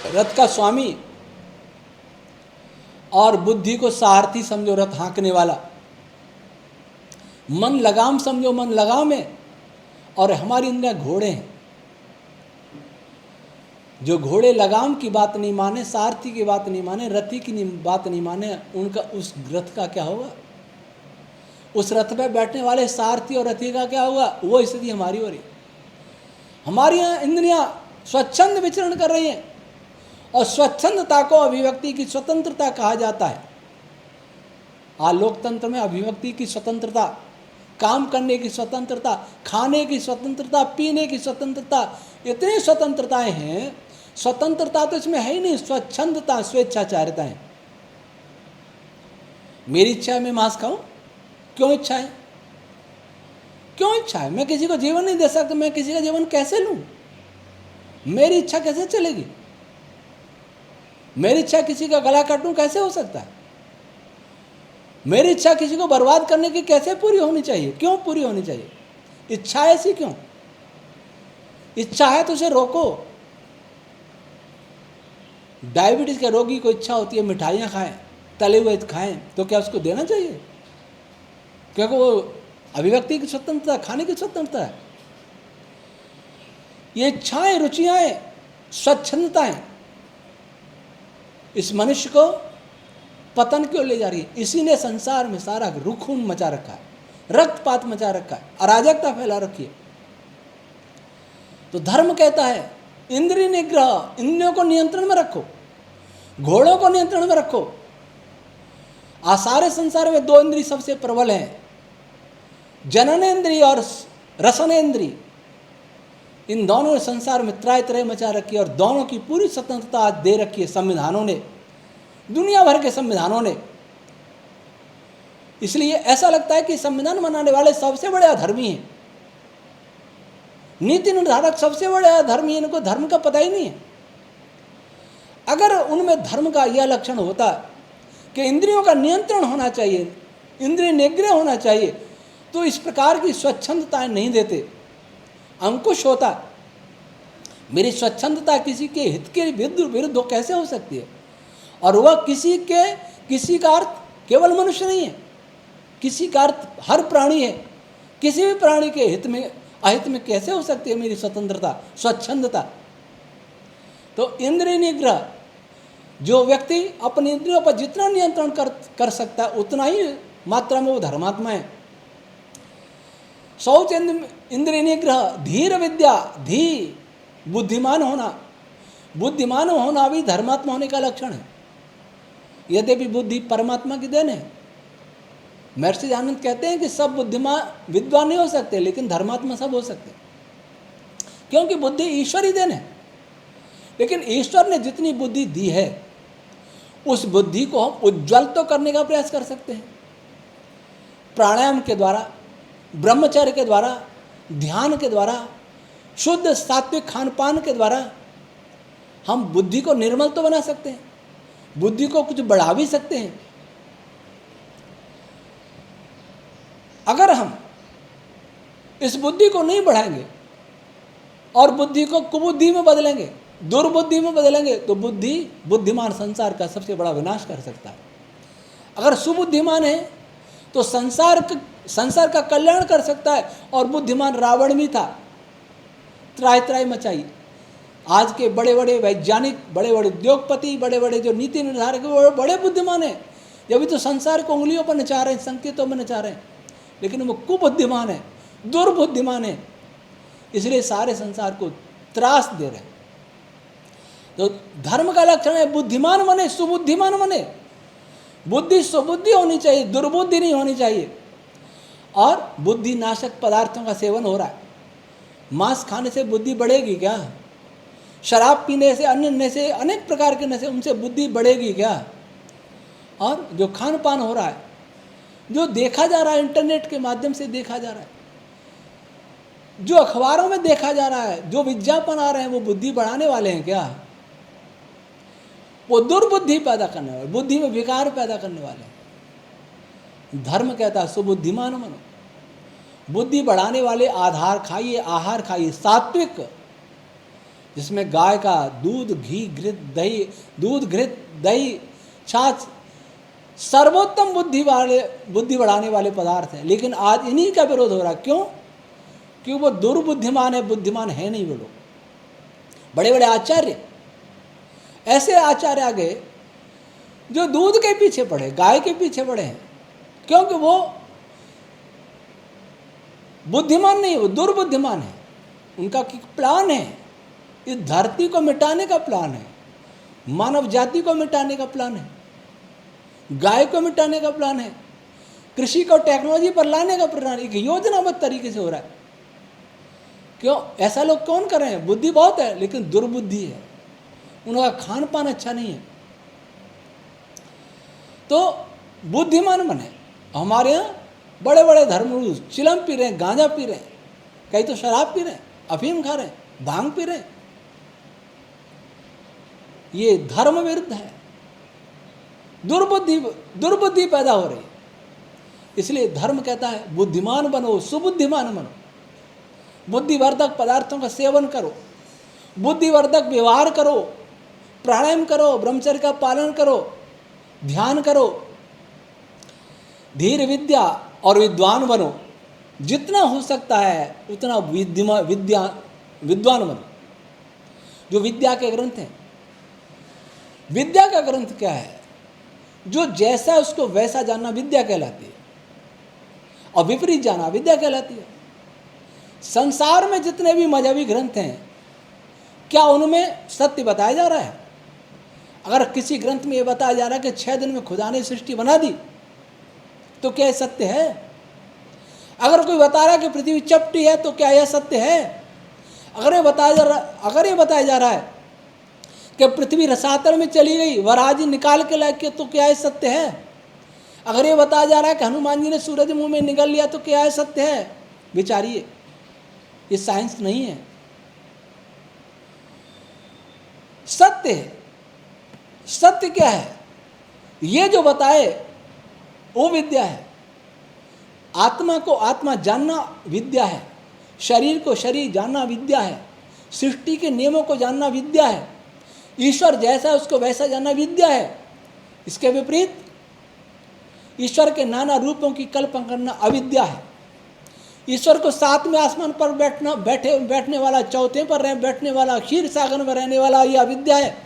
रथ का स्वामी, और बुद्धि को सारथी समझो, रथ हाँकने वाला। मन लगाम समझो, मन लगाम है, और हमारी इंद्रियां घोड़े हैं। जो घोड़े लगाम की बात नहीं माने, सारथी की बात नहीं माने, रथी की बात नहीं माने, उनका उस रथ का क्या होगा? उस रथ पे बैठने वाले सारथी और रथी का क्या होगा? वो स्थिति हमारी हो रही। हमारी इंद्रियां स्वच्छंद विचरण कर रही हैं, और स्वच्छंदता को अभिव्यक्ति की स्वतंत्रता कहा जाता है। लोकतंत्र में अभिव्यक्ति की स्वतंत्रता, काम करने की स्वतंत्रता, खाने की स्वतंत्रता, पीने की स्वतंत्रता, इतनी स्वतंत्रताएं हैं। स्वतंत्रता तो इसमें है ही नहीं, स्वच्छंदता, स्वेच्छाचारिता है। मेरी इच्छा है मैं मांस खाऊं, क्यों इच्छा है? क्यों इच्छा है? मैं किसी को जीवन नहीं दे सकता, मैं किसी का जीवन कैसे लूं? मेरी इच्छा कैसे चलेगी? मेरी इच्छा किसी का गला काटूं कैसे हो सकता है? मेरी इच्छा किसी को बर्बाद करने की कैसे पूरी होनी चाहिए? क्यों पूरी होनी चाहिए? इच्छा ऐसी क्यों? इच्छा है तो उसे रोको। डायबिटीज के रोगी को इच्छा होती है मिठाइयाँ खाएं, तले हुए खाएं, तो क्या उसको देना चाहिए? क्योंकि वो अभिव्यक्ति की स्वतंत्रता, खाने की स्वतंत्रता है। ये इच्छाएं, रुचियाँ, स्वच्छंदताएं इस मनुष्य को पतन क्यों ले जा रही है? इसी ने संसार में सारा रुखून मचा रखा है, रक्तपात मचा रखा है, अराजकता फैला रखी है। तो धर्म कहता है इंद्रिय निग्रह, इंद्रियों को नियंत्रण में रखो, घोड़ों को नियंत्रण में रखो। सारे संसार में दो इंद्रिय सबसे प्रबल हैं, जननेन्द्रिय और रसनेन्द्रिय। इन दोनों ने संसार में त्राय त्राय मचा रखी है और दोनों की पूरी स्वतंत्रता दे रखी है संविधानों ने, दुनिया भर के संविधानों ने। इसलिए ऐसा लगता है कि संविधान बनाने वाले सबसे बड़े अधर्मी हैं, नीति निर्धारक सबसे बड़े अधर्मी, इनको धर्म का पता ही नहीं है। अगर उनमें धर्म का यह लक्षण होता कि इंद्रियों का नियंत्रण होना चाहिए, इंद्रिय निग्रह होना चाहिए, तो इस प्रकार की स्वच्छंदता नहीं देते। अंकुश होता, मेरी स्वच्छंदता किसी के हित के विरुद्ध कैसे हो सकती है? और वह किसी का अर्थ केवल मनुष्य नहीं है, किसी का अर्थ हर प्राणी है। किसी भी प्राणी के हित में अहित में कैसे हो सकती है मेरी स्वतंत्रता, स्वच्छंदता? तो इंद्रिय निग्रह, जो व्यक्ति अपनी इंद्रियों पर जितना नियंत्रण कर सकता है उतना ही मात्रा में वो धर्मात्मा है। शौच इंद्रिय निग्रह, धीर विद्या, धी बुद्धिमान होना भी धर्मात्मा होने का लक्षण है। यद्यपि बुद्धि परमात्मा की देन है। महर्षि आनंद कहते हैं कि सब बुद्धिमान विद्वान नहीं हो सकते, लेकिन धर्मात्मा सब हो सकते, क्योंकि बुद्धि ईश्वर ही देन है। लेकिन ईश्वर ने जितनी बुद्धि दी है उस बुद्धि को हम उज्ज्वल तो करने का प्रयास कर सकते हैं। प्राणायाम के द्वारा, ब्रह्मचर्य के द्वारा, ध्यान के द्वारा, शुद्ध सात्विक खान पान के द्वारा हम बुद्धि को निर्मल तो बना सकते हैं, बुद्धि को कुछ बढ़ा भी सकते हैं। अगर हम इस बुद्धि को नहीं बढ़ाएंगे और बुद्धि को कुबुद्धि में बदलेंगे, दुर्बुद्धि में बदलेंगे, तो बुद्धिमान संसार का सबसे बड़ा विनाश कर सकता है। अगर सुबुद्धिमान है तो संसार का कल्याण कर सकता है। और बुद्धिमान रावण भी था, त्राही मचाई। आज के बड़े बड़े वैज्ञानिक, बड़े बड़े उद्योगपति, बड़े बड़े जो नीति निर्धारक, वो बड़े बुद्धिमान हैं। ये भी तो संसार को उंगलियों पर नचा रहे हैं, संकेतों में नचा रहे हैं, लेकिन वो कुबुद्धिमान है, दुर्बुद्धिमान है, इसलिए सारे संसार को त्रास दे रहे हैं। तो धर्म का लक्षण है बुद्धिमान बने, सुबुद्धिमान बने। बुद्धि सुबुद्धि होनी चाहिए, दुर्बुद्धि नहीं होनी चाहिए। और बुद्धि नाशक पदार्थों का सेवन हो रहा है। मांस खाने से बुद्धि बढ़ेगी क्या? शराब पीने से, अन्य नशे, अनेक प्रकार के नशे, उनसे बुद्धि बढ़ेगी क्या? और जो खान पान हो रहा है, जो देखा जा रहा है, इंटरनेट के माध्यम से देखा जा रहा है, जो अखबारों में देखा जा रहा है, जो विज्ञापन आ रहे हैं, वो बुद्धि बढ़ाने वाले हैं क्या? वो दुर्बुद्धि पैदा करने वाले, बुद्धि में विकार पैदा करने वाले हैं। धर्म कहता है सुबुद्धिमान बनो, बुद्धि बढ़ाने वाले आहार खाइए सात्विक, जिसमें गाय का दूध, घी, घृत, दही, छाछ सर्वोत्तम बुद्धि बढ़ाने वाले पदार्थ हैं। लेकिन आज इन्हीं का विरोध हो रहा है। क्यों? क्यों? वो दुर्बुद्धिमान है, बुद्धिमान है नहीं वो लोग। बड़े बड़े आचार्य, ऐसे आचार्य आ गए जो दूध के पीछे पड़े, गाय के पीछे पड़े हैं, क्योंकि वो बुद्धिमान नहीं, वो दुर्बुद्धिमान है। उनका प्लान है, इस धरती को मिटाने का प्लान है, मानव जाति को मिटाने का प्लान है, गाय को मिटाने का प्लान है, कृषि को टेक्नोलॉजी पर लाने का प्लान, एक योजनाबद्ध तरीके से हो रहा है। क्यों? ऐसा लोग कौन कर रहे हैं? बुद्धि बहुत है लेकिन दुर्बुद्धि है, उनका खान पान अच्छा नहीं है। तो बुद्धिमान बने। हमारे यहाँ बड़े बड़े धर्मगुरु चिलम पी रहे हैं, गांजा पी रहे हैं, कई तो शराब पी रहे हैं, अफीम खा रहे हैं, भांग पी रहे हैं। ये धर्म विरुद्ध है, दुर्बुद्धि पैदा हो रही है। इसलिए धर्म कहता है बुद्धिमान बनो, सुबुद्धिमान बनो, बुद्धिवर्धक पदार्थों का सेवन करो, बुद्धिवर्धक व्यवहार करो, प्राणायाम करो, ब्रह्मचर्य का पालन करो, ध्यान करो, धीर विद्या और विद्वान बनो। जितना हो सकता है उतना विद्वान बनो। जो विद्या के ग्रंथ हैं, विद्या का ग्रंथ क्या है? जो जैसा उसको वैसा जानना विद्या कहलाती है, और विपरीत जाना विद्या कहलाती है। संसार में जितने भी मजहबी ग्रंथ हैं, क्या उनमें सत्य बताया जा रहा है? अगर किसी ग्रंथ में ये बताया जा रहा है कि 6 दिन में खुदा ने सृष्टि बना दी, तो क्या यह सत्य है? अगर कोई बता रहा है कि पृथ्वी चपटी है, तो क्या यह सत्य है? अगर ये बताया जा रहा है कि पृथ्वी रसातल में चली गई, वराह जी निकाल के लाके, तो क्या यह सत्य है? अगर ये बताया जा रहा है कि हनुमान जी ने सूरज मुंह में निगल लिया, तो क्या यह सत्य है? विचारिए, ये साइंस नहीं है, सत्य है। सत्य क्या है? ये जो बताए वो विद्या है। आत्मा को आत्मा जानना विद्या है, शरीर को शरीर जानना विद्या है, सृष्टि के नियमों को जानना विद्या है, ईश्वर जैसा है उसको वैसा जानना विद्या है। इसके विपरीत ईश्वर के नाना रूपों की कल्पना करना अविद्या है। ईश्वर को सातवें आसमान पर बैठने वाला, चौथे पर बैठने वाला, क्षीर सागर में रहने वाला, ये अविद्या है।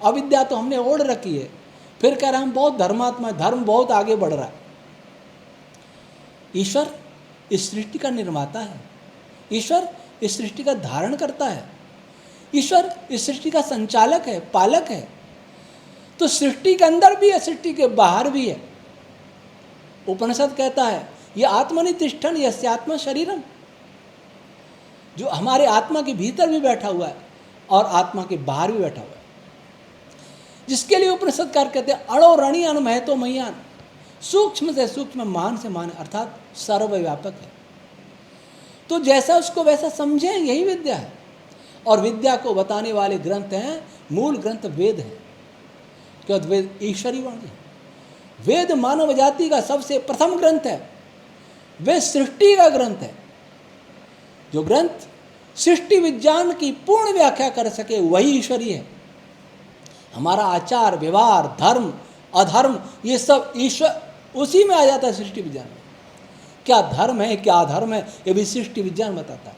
अविद्या तो हमने ओढ़ रखी है, फिर कह रहे हम बहुत धर्मात्मा, धर्म बहुत आगे बढ़ रहा है। ईश्वर इस सृष्टि का निर्माता है, ईश्वर इस सृष्टि का धारण करता है, ईश्वर इस सृष्टि का संचालक है, पालक है। तो सृष्टि के अंदर भी है, सृष्टि के बाहर भी है। उपनिषद कहता है ये आत्मनि तिष्ठन यस्यात्मा शरीरम, जो हमारे आत्मा के भीतर भी बैठा हुआ है और आत्मा के बाहर भी बैठा हुआ है, जिसके लिए उपनिषदकार कहते हैं अणो रणि अनमय तो मयान, सूक्ष्म से सूक्ष्म, मान से मान, अर्थात सर्वव्यापक है। तो जैसा उसको वैसा समझें, यही विद्या है। और विद्या को बताने वाले ग्रंथ हैं, मूल ग्रंथ वेद है, क्योंकि वेद ईश्वरी वाणी है। वेद मानव जाति का सबसे प्रथम ग्रंथ है, वेद सृष्टि का ग्रंथ है। जो ग्रंथ सृष्टि विज्ञान की पूर्ण व्याख्या कर सके वही ईश्वरी है। हमारा आचार व्यवहार, धर्म अधर्म, ये सब ईश्वर उसी में आ जाता है। सृष्टि विज्ञान में क्या धर्म है, क्या अधर्म है, ये भी सृष्टि विज्ञान बताता है।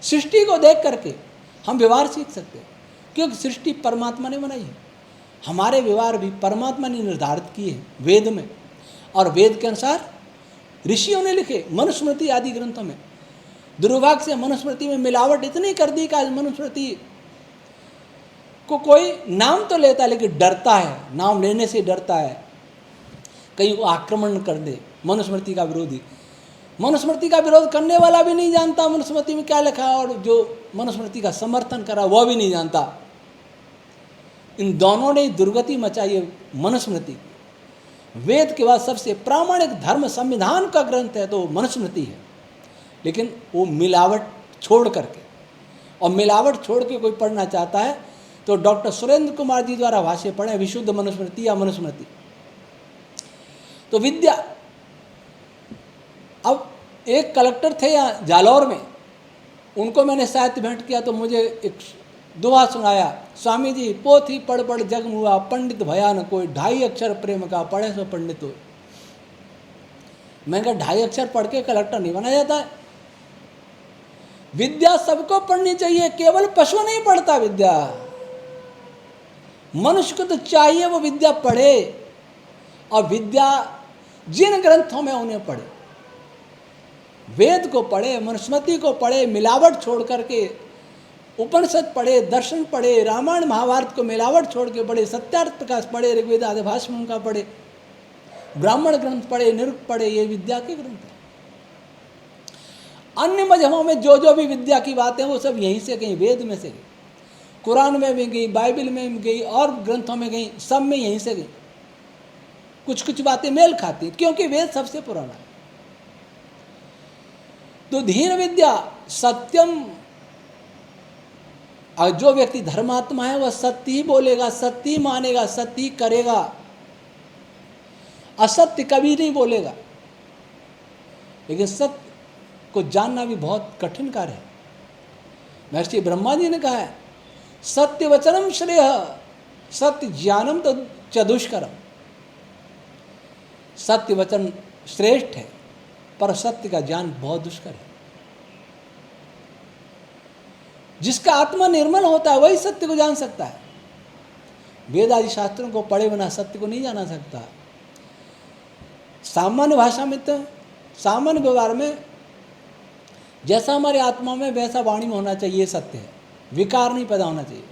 सृष्टि को देख करके हम व्यवहार सीख सकते हैं, क्योंकि सृष्टि परमात्मा ने बनाई है। हमारे व्यवहार भी परमात्मा ने निर्धारित किए हैं वेद में, और वेद के अनुसार ऋषियों ने लिखे मनुस्मृति आदि ग्रंथों में। दुर्भाग्य से मनुस्मृति में मिलावट इतनी कर दी कि आज मनुस्मृति को कोई नाम तो लेता है लेकिन डरता है, नाम लेने से डरता है, कहीं वो आक्रमण कर दे। मनुस्मृति का विरोधी, मनुस्मृति का विरोध करने वाला भी नहीं जानता मनुस्मृति में क्या लिखा है, और जो मनुस्मृति का समर्थन करा वह भी नहीं जानता। इन दोनों ने दुर्गति मचाई है मनुस्मृति। वेद के बाद सबसे प्रामाणिक धर्म संविधान का ग्रंथ है तो मनुस्मृति है, लेकिन वो मिलावट छोड़ करके, और मिलावट छोड़ के कोई पढ़ना चाहता है तो डॉक्टर सुरेंद्र कुमार जी द्वारा भाष्य पढ़ें, विशुद्ध मनुस्मृति या मनुस्मृति। तो विद्या, अब एक कलेक्टर थे यहाँ जालौर में, उनको मैंने साहित्य भेंट किया तो मुझे एक दोहा सुनाया, स्वामी जी पोथी पढ़ पढ़ जग मुआ, पंडित भया न कोई, 2.5 अक्षर प्रेम का पढ़े सो पंडित हो। मैंने कहा 2.5 अक्षर पढ़ के कलेक्टर नहीं बना जाता है। विद्या सबको पढ़नी चाहिए, केवल पशु नहीं पढ़ता विद्या। मनुष्य को तो चाहिए वो विद्या पढ़े, और विद्या जिन ग्रंथों में उन्हें पढ़े, वेद को पढ़े, मनुस्मृति को पढ़े, मिलावट छोड़ करके उपनिषद पढ़े, दर्शन पढ़े, रामायण महाभारत को मिलावट छोड़ के पढ़े, सत्यार्थ प्रकाश पढ़े, ऋग्वेद आदि भाष्य का पढ़े, ब्राह्मण ग्रंथ पढ़े, निरुक्त पढ़े, ये विद्या के ग्रंथ हैं। अन्य मजहबों में जो जो भी विद्या की बातें वो सब यहीं से गई, वेद में से गई, कुरान में भी गई, बाइबल में गई, और ग्रंथों में गई, सब में यहीं से गई। कुछ कुछ बातें मेल खाती क्योंकि वेद सबसे पुराना है। तो धीर विद्या सत्यम, और जो व्यक्ति धर्मात्मा है वह सत्य ही बोलेगा, सत्य ही मानेगा, सत्य ही करेगा, असत्य कभी नहीं बोलेगा। लेकिन सत्य को जानना भी बहुत कठिन कार्य है। महर्षि ब्रह्मा जी ने कहा है सत्य वचनम श्रेय सत्य ज्ञानम तो चदुष्करम। सत्य वचन श्रेष्ठ है पर सत्य का ज्ञान बहुत दुष्कर है। जिसका आत्मा निर्मल होता है वही सत्य को जान सकता है। वेद आदि शास्त्रों को पढ़े बिना सत्य को नहीं जाना सकता। सामान्य भाषा में तो, सामान्य व्यवहार में जैसा हमारे आत्मा में वैसा वाणी में होना चाहिए, सत्य है। विकार नहीं पैदा होना चाहिए।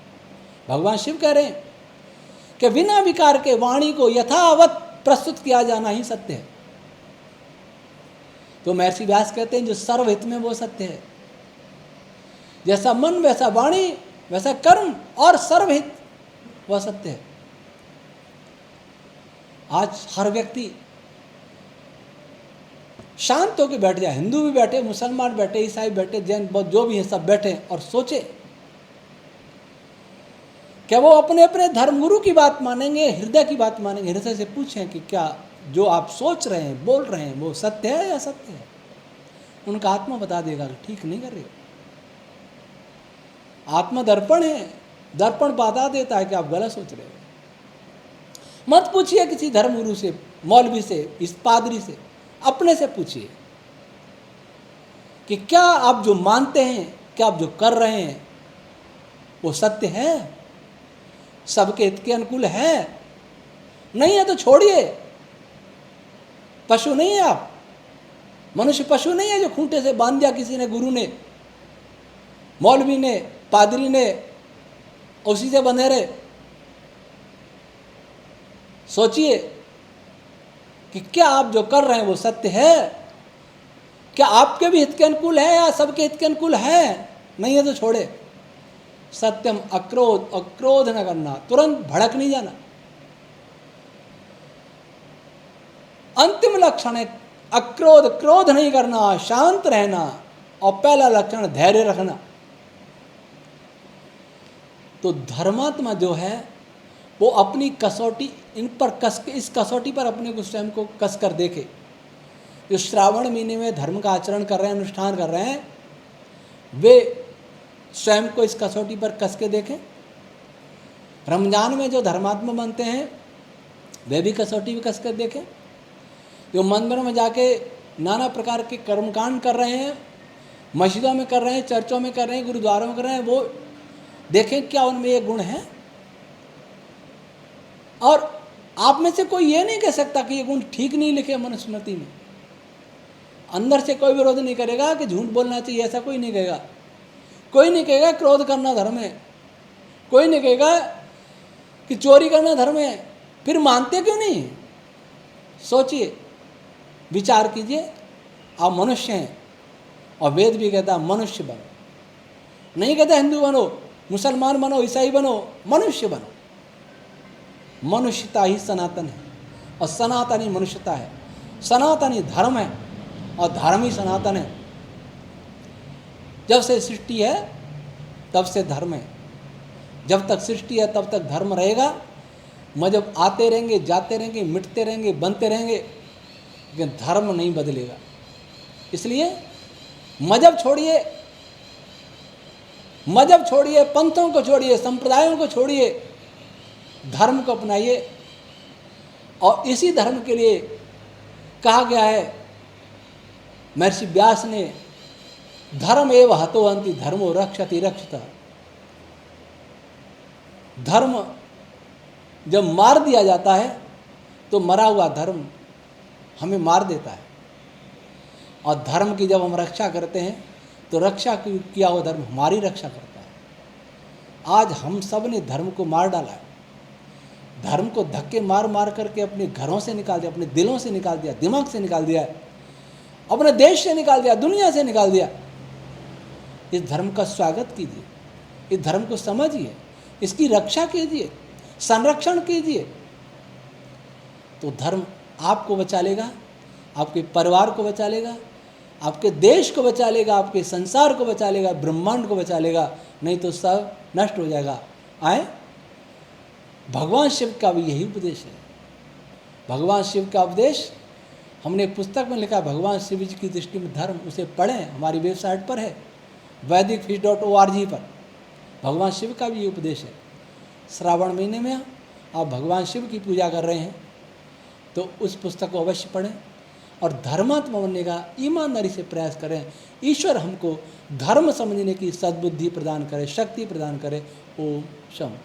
भगवान शिव कह रहे हैं कि बिना विकार के वाणी को यथावत प्रस्तुत किया जाना ही सत्य है। तो महर्षि व्यास कहते हैं जो सर्वहित में वो सत्य है। जैसा मन वैसा वाणी वैसा कर्म और सर्वहित वह सत्य है। आज हर व्यक्ति शांत होकर बैठ जाए, हिंदू भी बैठे, मुसलमान बैठे, ईसाई बैठे, जैन बौद्ध जो भी है सब बैठे और सोचे क्या वो अपने अपने धर्मगुरु की बात मानेंगे, हृदय की बात मानेंगे? हृदय से पूछें कि क्या जो आप सोच रहे हैं, बोल रहे हैं, वो सत्य है या असत्य है? उनका आत्मा बता देगा कि ठीक नहीं कर रहे हो। आत्मा दर्पण है, दर्पण बता देता है कि आप गलत सोच रहे हो। मत पूछिए किसी धर्मगुरु से, मौलवी से, इस पादरी से, अपने से पूछिए कि क्या आप जो मानते हैं, क्या आप जो कर रहे हैं वो सत्य है, सबके हित के अनुकूल है? नहीं है तो छोड़िए। पशु नहीं है आप, मनुष्य पशु नहीं है जो खूंटे से बांध दिया किसी ने, गुरु ने, मौलवी ने, पादरी ने, उसी से बंधे रहे। सोचिए कि क्या आप जो कर रहे हैं वो सत्य है, क्या आपके भी हित के अनुकूल है या सबके हित के अनुकूल है? नहीं है तो छोड़े। सत्यम अक्रोध, अक्रोध न करना, तुरंत भड़क नहीं जाना। अंतिम लक्षण है अक्रोध, क्रोध नहीं करना, शांत रहना। और पहला लक्षण धैर्य रखना। तो धर्मात्मा जो है वो अपनी कसौटी इन पर कस के, इस कसौटी पर अपने को स्वयं को कस कर देखे। जो श्रावण महीने में धर्म का आचरण कर रहे हैं, अनुष्ठान कर रहे हैं, वे स्वयं को इस कसौटी पर कस के देखें। रमजान में जो धर्मात्मा बनते हैं वे भी कसौटी पर कस कर देखें। जो मंदिरों में जाके नाना प्रकार के कर्मकांड कर रहे हैं, मस्जिदों में कर रहे हैं, चर्चों में कर रहे हैं, गुरुद्वारों में कर रहे हैं, वो देखें क्या उनमें ये गुण है। और आप में से कोई ये नहीं कह सकता कि ये गुण ठीक नहीं लिखे मनुस्मृति में। अंदर से कोई विरोध नहीं करेगा कि झूठ बोलना चाहिए, ऐसा कोई नहीं कहेगा। कोई नहीं कहेगा क्रोध करना धर्म है, कोई नहीं कहेगा कि चोरी करना धर्म है। फिर मानते क्यों नहीं? सोचिए, विचार कीजिए। आप मनुष्य हैं और वेद भी कहता मनुष्य बनो। नहीं कहता हिंदू बनो, मुसलमान बनो, ईसाई बनो, मनुष्य बनो। मनुष्यता ही सनातन है और सनातनी मनुष्यता है। सनातनी धर्म है और धर्म ही सनातन है। जब से सृष्टि है तब से धर्म है। जब तक सृष्टि है तब तक धर्म रहेगा। मजहब आते रहेंगे, जाते रहेंगे, मिटते रहेंगे, बनते रहेंगे, लेकिन धर्म नहीं बदलेगा। इसलिए मजहब छोड़िए, मजहब छोड़िए, पंथों को छोड़िए, संप्रदायों को छोड़िए, धर्म को अपनाइए। और इसी धर्म के लिए कहा गया है, महर्षि व्यास ने, धर्म एव हतोहंति धर्मो रक्षति रक्षितः। धर्म जब मार दिया जाता है तो मरा हुआ धर्म हमें मार देता है, और धर्म की जब हम रक्षा करते हैं तो रक्षा किया हुआ धर्म हमारी रक्षा करता है। आज हम सब ने धर्म को मार डाला है। धर्म को धक्के मार मार करके अपने घरों से निकाल दिया, अपने दिलों से निकाल दिया, दिमाग से निकाल दिया, अपने देश से निकाल दिया, दुनिया से निकाल दिया। इस धर्म का स्वागत कीजिए, इस धर्म को समझिए, इसकी रक्षा कीजिए, संरक्षण कीजिए। तो धर्म आपको बचा लेगा, आपके परिवार को बचा लेगा, आपके देश को बचा लेगा, आपके संसार को बचा लेगा, ब्रह्मांड को बचा लेगा। नहीं तो सब नष्ट हो जाएगा। आए, भगवान शिव का भी यही उपदेश है। भगवान शिव का उपदेश हमने पुस्तक में लिखा, भगवान शिव जी की दृष्टि में धर्म, उसे पढ़ें, हमारी वेबसाइट पर है vedicfish.org पर। भगवान शिव का भी ये उपदेश है। श्रावण महीने में आप भगवान शिव की पूजा कर रहे हैं तो उस पुस्तक को अवश्य पढ़ें और धर्मात्मा बनने का ईमानदारी से प्रयास करें। ईश्वर हमको धर्म समझने की सद्बुद्धि प्रदान करे, शक्ति प्रदान करे। ओम शम।